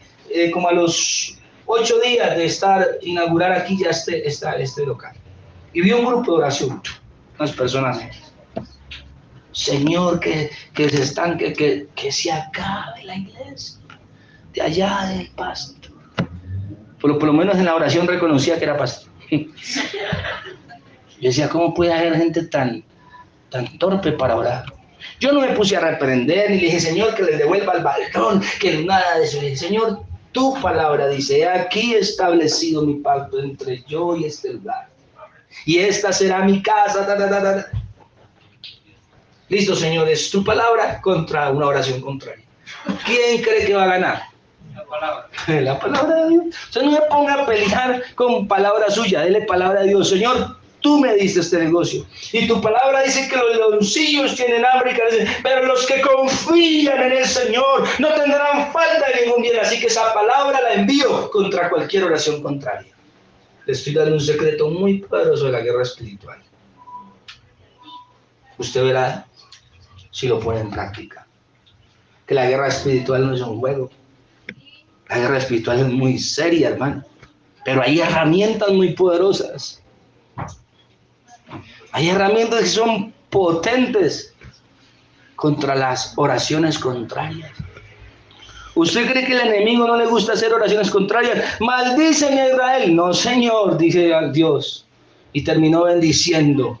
como a los 8 días de inaugurar aquí ya este local. Y vi un grupo de oración, unas personas aquí. Señor, que se estanque, que se acabe la iglesia, de allá del pastor. Por lo menos en la oración reconocía que era pastor. Yo decía, ¿cómo puede haber gente tan torpe para orar? Yo no me puse a reprender, ni le dije, Señor, que les devuelva el baldón, que nada de eso. Le dije, Señor, tu palabra dice, aquí he establecido mi pacto entre yo y este lugar. Y esta será mi casa, Listo, Señor, es tu palabra contra una oración contraria. ¿Quién cree que va a ganar? La palabra. La palabra de Dios. Usted no me ponga a pelear con palabra suya, dele palabra a Dios. Señor, tú me diste este negocio. Y tu palabra dice que los leoncillos tienen hambre y carecen, pero los que confían en el Señor no tendrán falta de ningún bien. Así que esa palabra la envío contra cualquier oración contraria. Le estoy dando un secreto muy poderoso de la guerra espiritual. Usted verá si lo pone en práctica. Que la guerra espiritual no es un juego. La guerra espiritual es muy seria, hermano. Pero hay herramientas muy poderosas. Hay herramientas que son potentes contra las oraciones contrarias. ¿Usted cree que al enemigo no le gusta hacer oraciones contrarias? Maldíceme a Israel. No, Señor, dice Dios. Y terminó bendiciendo.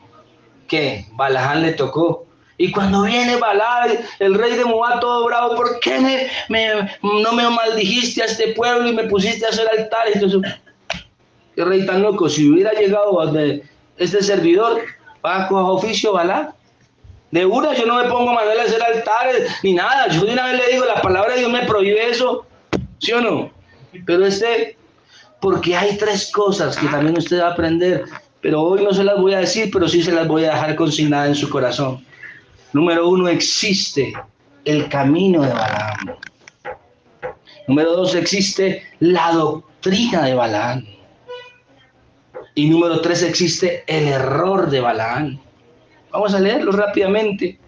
¿Qué? Balaam le tocó. Y cuando viene Balaam, el rey de Moab, todo bravo, ¿por qué no me maldijiste a este pueblo y me pusiste a hacer altares? Entonces, qué rey tan loco. Si hubiera llegado a este servidor, va a coger oficio Balaam. De una, yo no me pongo a mandar a hacer altares ni nada. Yo de una vez le digo, la palabra de Dios me prohíbe eso. ¿Sí o no? Pero porque hay 3 cosas que también usted va a aprender. Pero hoy no se las voy a decir, pero sí se las voy a dejar consignadas en su corazón. Número 1, existe el camino de Balaam. Número 2, existe la doctrina de Balaam. Y número 3, existe el error de Balaam. Vamos a leerlo rápidamente.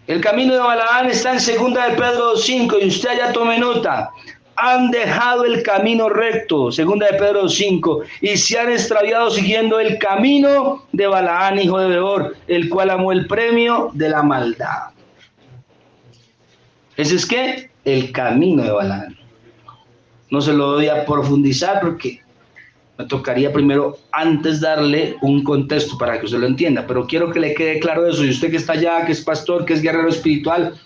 El camino de Balaam está en 2 de Pedro 5 y usted allá tome nota. Han dejado el camino recto, 2 de Pedro 5, y se han extraviado siguiendo el camino de Balaam, hijo de Beor, el cual amó el premio de la maldad. Ese es ¿qué? El camino de Balaam. No se lo voy a profundizar porque me tocaría primero antes darle un contexto para que usted lo entienda, pero quiero que le quede claro eso. Y usted que está allá, que es pastor, que es guerrero espiritual,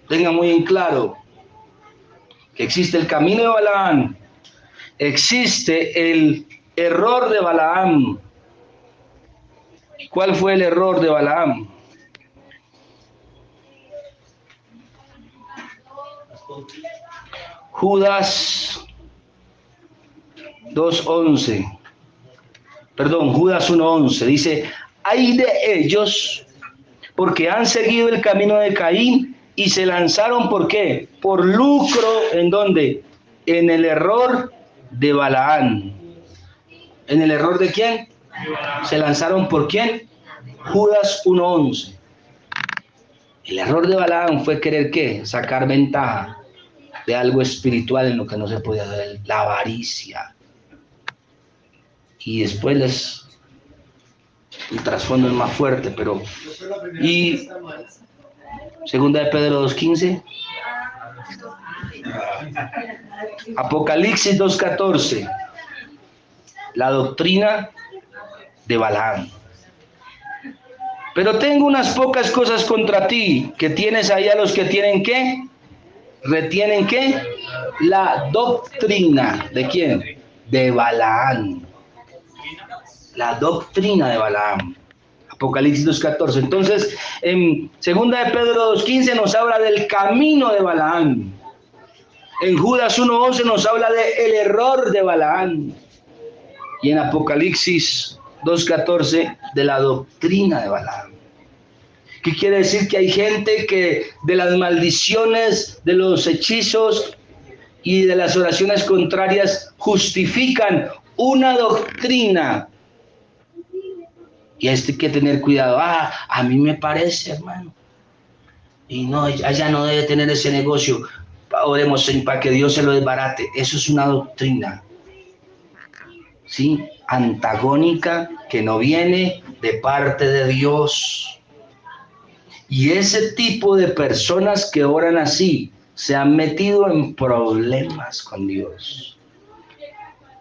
tenga muy en claro que existe el camino de Balaam, existe el error de Balaam. ¿Cuál fue el error de Balaam? Judas 2:11, perdón, Judas 1:11 dice: ay de ellos, porque han seguido el camino de Caín y se lanzaron, ¿por qué? Por lucro, ¿en dónde? En el error de Balaam. ¿En el error de quién? Se lanzaron por quién? Judas 1:11. El error de Balaam fue querer, ¿qué? Sacar ventaja de algo espiritual en lo que no se podía ver, la avaricia. Y después el trasfondo es más fuerte, pero... Y segunda de Pedro 2:15, Apocalipsis 2:14, la doctrina de Balaam. Pero tengo unas pocas cosas contra ti, que tienes ahí a los que tienen ¿qué? Retienen ¿qué? La doctrina. ¿De quién? De Balaam. La doctrina de Balaam. Apocalipsis 2:14. Entonces, en segunda de Pedro 2:15 nos habla del camino de Balaam. En Judas 1:11 nos habla del error de Balaam. Y en Apocalipsis 2:14 de la doctrina de Balaam. ¿Qué quiere decir? Que hay gente que de las maldiciones, de los hechizos y de las oraciones contrarias justifican una doctrina. Y esto hay que tener cuidado. A mí me parece, hermano. Y no, ella no debe tener ese negocio. Oremos para que Dios se lo desbarate. Eso es una doctrina, ¿sí? Antagónica, que no viene de parte de Dios. Y ese tipo de personas que oran así se han metido en problemas con Dios.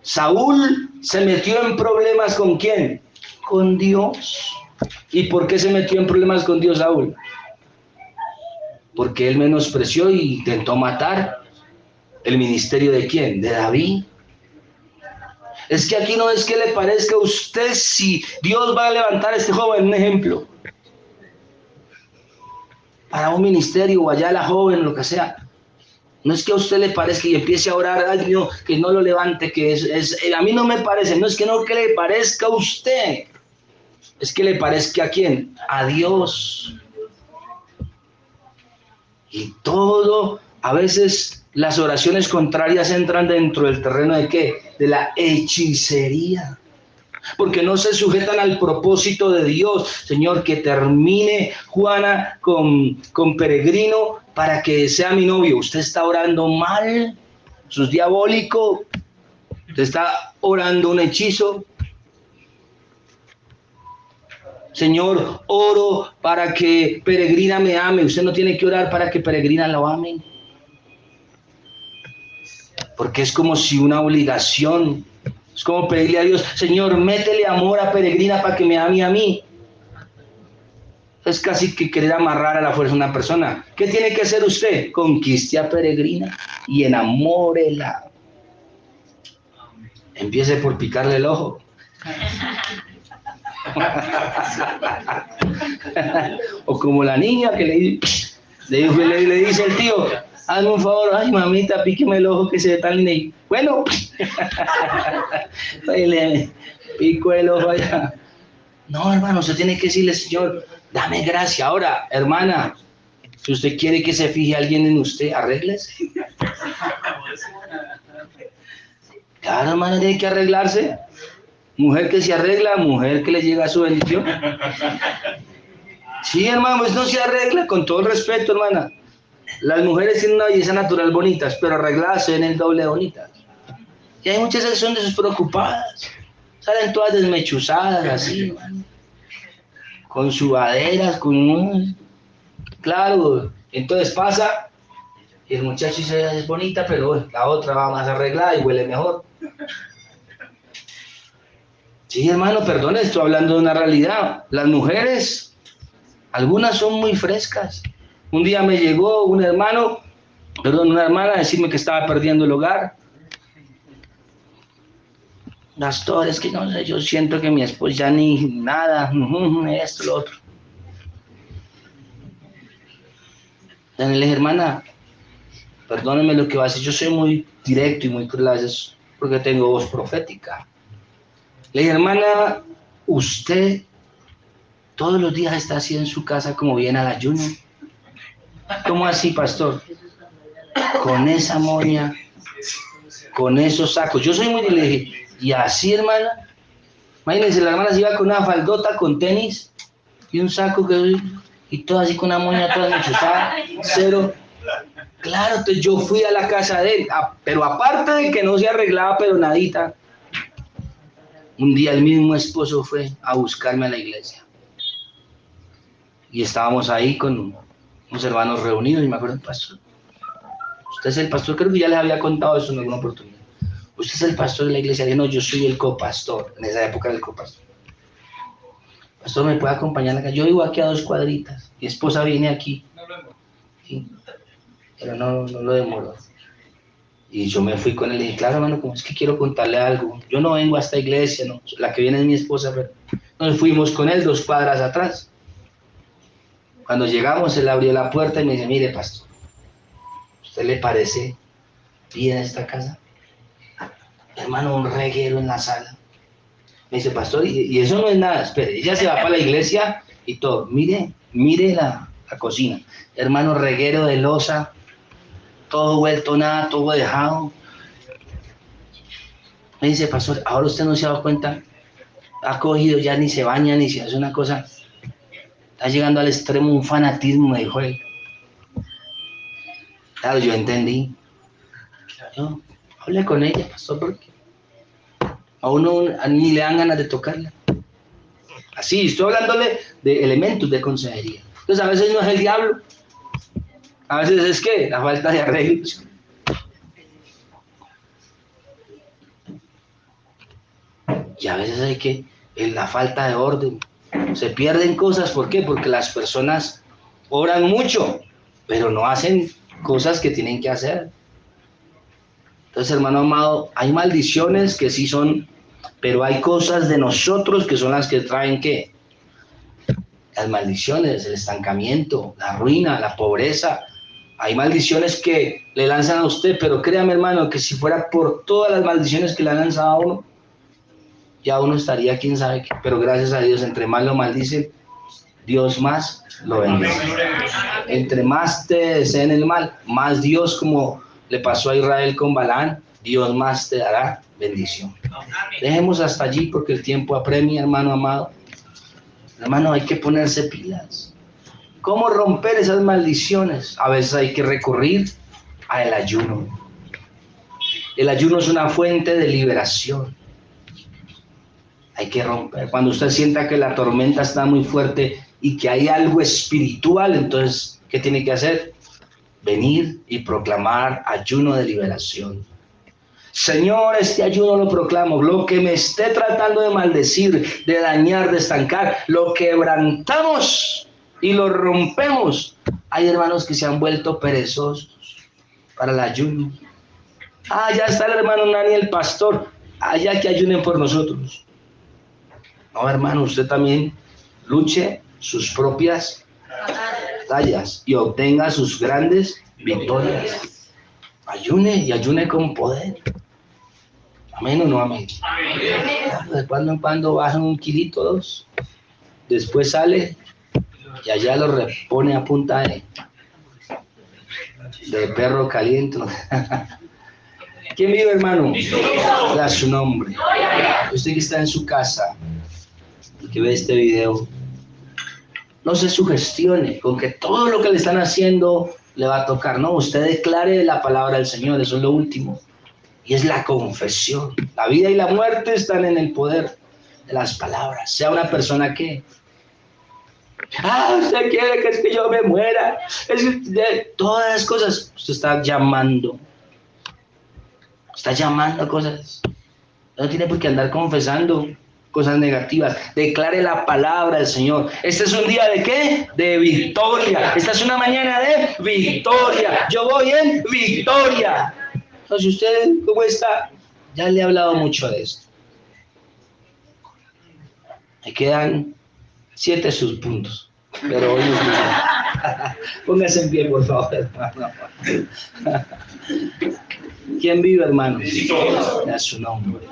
Saúl se metió en problemas ¿con quién? Con Dios. ¿Y por qué se metió en problemas con Dios Saúl? Porque él menospreció e intentó matar el ministerio ¿de quién? De David. Es que aquí no es que le parezca a usted si Dios va a levantar a este joven, un ejemplo, para un ministerio o allá la joven, lo que sea. No es que a usted le parezca y empiece a orar, ay Dios, que no lo levante, que a mí no me parece, no es que no que le parezca a usted, es que le parezca a quién, a Dios. Y todo, a veces las oraciones contrarias entran dentro del terreno de ¿qué? De la hechicería. Porque no se sujetan al propósito de Dios. Señor, que termine Juana con Peregrino para que sea mi novio. Usted está orando mal, eso es diabólico. Usted está orando un hechizo. Señor, oro para que Peregrina me ame. Usted no tiene que orar para que Peregrina lo ame. Porque es como si una obligación. Es como pedirle a Dios, Señor, métele amor a Peregrina para que me ame a mí. Es casi que querer amarrar a la fuerza a una persona. ¿Qué tiene que hacer usted? Conquiste a Peregrina y enamórela. Empiece por picarle el ojo. O como la niña que le dice el tío, hazme un favor, ay mamita, píqueme el ojo que se ve tan lindo. Bueno, le pico el ojo allá. No, hermano, usted tiene que decirle, Señor, dame gracia. Ahora, hermana, si usted quiere que se fije alguien en usted, arréglese. Claro, hermano, tiene que arreglarse. Mujer que se arregla, mujer que le llega a su bendición. Sí, hermano, pues no se arregla, con todo el respeto, hermana. Las mujeres tienen una belleza natural bonitas, pero arregladas se ven el doble de bonitas. Y hay muchas que son despreocupadas. Salen todas desmechuzadas, así, hermano. Con sudaderas, con... Claro, entonces pasa, y el muchacho dice, es bonita, pero la otra va más arreglada y huele mejor. Sí, hermano, perdón, estoy hablando de una realidad. Las mujeres, algunas son muy frescas. Un día me llegó una hermana a decirme que estaba perdiendo el hogar. Pastor, es que no sé, yo siento que mi esposa ya ni nada, esto, lo otro. Le dije, hermana, perdóneme lo que va a decir, yo soy muy directo y muy cruel a veces porque tengo voz profética. Le dije, hermana, usted todos los días está así en su casa como viene al ayuno. ¿Cómo así, pastor? Con esa moña, con esos sacos. Yo soy muy diligente. Y así, hermana, imagínense, la hermana se iba con una faldota, con tenis y un saco y todo así con una moña toda enchuzada, cero. Claro, entonces yo fui a la casa de él, pero aparte de que no se arreglaba, pero nadita, un día el mismo esposo fue a buscarme a la iglesia. Y estábamos ahí con unos hermanos reunidos y me acuerdo, pastor, usted es el pastor, creo que ya les había contado eso en alguna oportunidad. Usted es el pastor de la iglesia. Dije, no, yo soy el copastor, en esa época era el copastor. Pastor, ¿me puede acompañar acá? Yo vivo aquí a 2 cuadritas, mi esposa viene aquí. Sí, pero no lo demoró. Y yo me fui con él y dije, claro, hermano, como es que quiero contarle algo. Yo no vengo a esta iglesia, no, la que viene es mi esposa, pero nos fuimos con él 2 cuadras atrás. Cuando llegamos, él abrió la puerta y me dice, mire, pastor, ¿usted le parece bien esta casa? Hermano, un reguero en la sala. Me dice, pastor, y eso no es nada, espere, ella se va para la iglesia y todo. Mire la cocina. Hermano, reguero de loza, todo vuelto nada, todo dejado. Me dice, pastor, ahora usted no se ha dado cuenta, ha cogido ya ni se baña, ni se hace una cosa. Está llegando al extremo un fanatismo, me dijo él. Claro, yo entendí. Yo hablé con ella, pastor, porque a uno ni le dan ganas de tocarla. Así, estoy hablándole de elementos de consejería. Entonces a veces no es el diablo, a veces es que la falta de arreglos. Y a veces hay que, en la falta de orden, se pierden cosas. ¿Por qué? Porque las personas oran mucho, pero no hacen cosas que tienen que hacer. Entonces, hermano amado, hay maldiciones que sí son, pero hay cosas de nosotros que son las que traen ¿qué? Las maldiciones, el estancamiento, la ruina, la pobreza. Hay maldiciones que le lanzan a usted, pero créame, hermano, que si fuera por todas las maldiciones que le han lanzado a uno, ya uno estaría quién sabe qué. Pero gracias a Dios, entre más lo maldicen, Dios más lo bendice. Entre más te deseen el mal, más Dios, como le pasó a Israel con Balaán, Dios más te dará bendición. Dejemos hasta allí porque el tiempo apremia, hermano amado. Hermano, hay que ponerse pilas. ¿Cómo romper esas maldiciones? A veces hay que recurrir al ayuno. El ayuno es una fuente de liberación. Hay que romper. Cuando usted sienta que la tormenta está muy fuerte y que hay algo espiritual, entonces, ¿qué tiene que hacer? Venir y proclamar ayuno de liberación. Señor, este ayuno lo proclamo. Lo que me esté tratando de maldecir, de dañar, de estancar, lo quebrantamos y lo rompemos. Hay hermanos que se han vuelto perezosos para el ayuno. Ya está el hermano Nani, el pastor. Allá que ayunen por nosotros. No, hermano, usted también luche sus propias batallas y obtenga sus grandes victorias. Ayune y ayune con poder. ¿Amén o no amén? Claro, de cuando en cuando bajan 1 kilito, 2. Después sale y allá lo repone a punta de perro caliente. ¿Quién vive, hermano? Da su nombre. Usted que está en su casa y que ve este video, no se sugestione con que todo lo que le están haciendo le va a tocar. No, usted declare la palabra del Señor, eso es lo último. Y es la confesión. La vida y la muerte están en el poder de las palabras. Sea una persona que, usted quiere que es que yo me muera. De todas las cosas, usted está llamando. Está llamando cosas. No tiene por qué andar confesando. cosas negativas. Declare la palabra del Señor. Este es un día de ¿qué? De victoria. Esta es una mañana de victoria. Yo voy en victoria. Entonces, ¿usted cómo está? Ya le he hablado mucho de esto. Me quedan 7 subpuntos, pero hoy no. Póngase en pie, por favor, hermano. ¿Quién vive, hermano? A su nombre.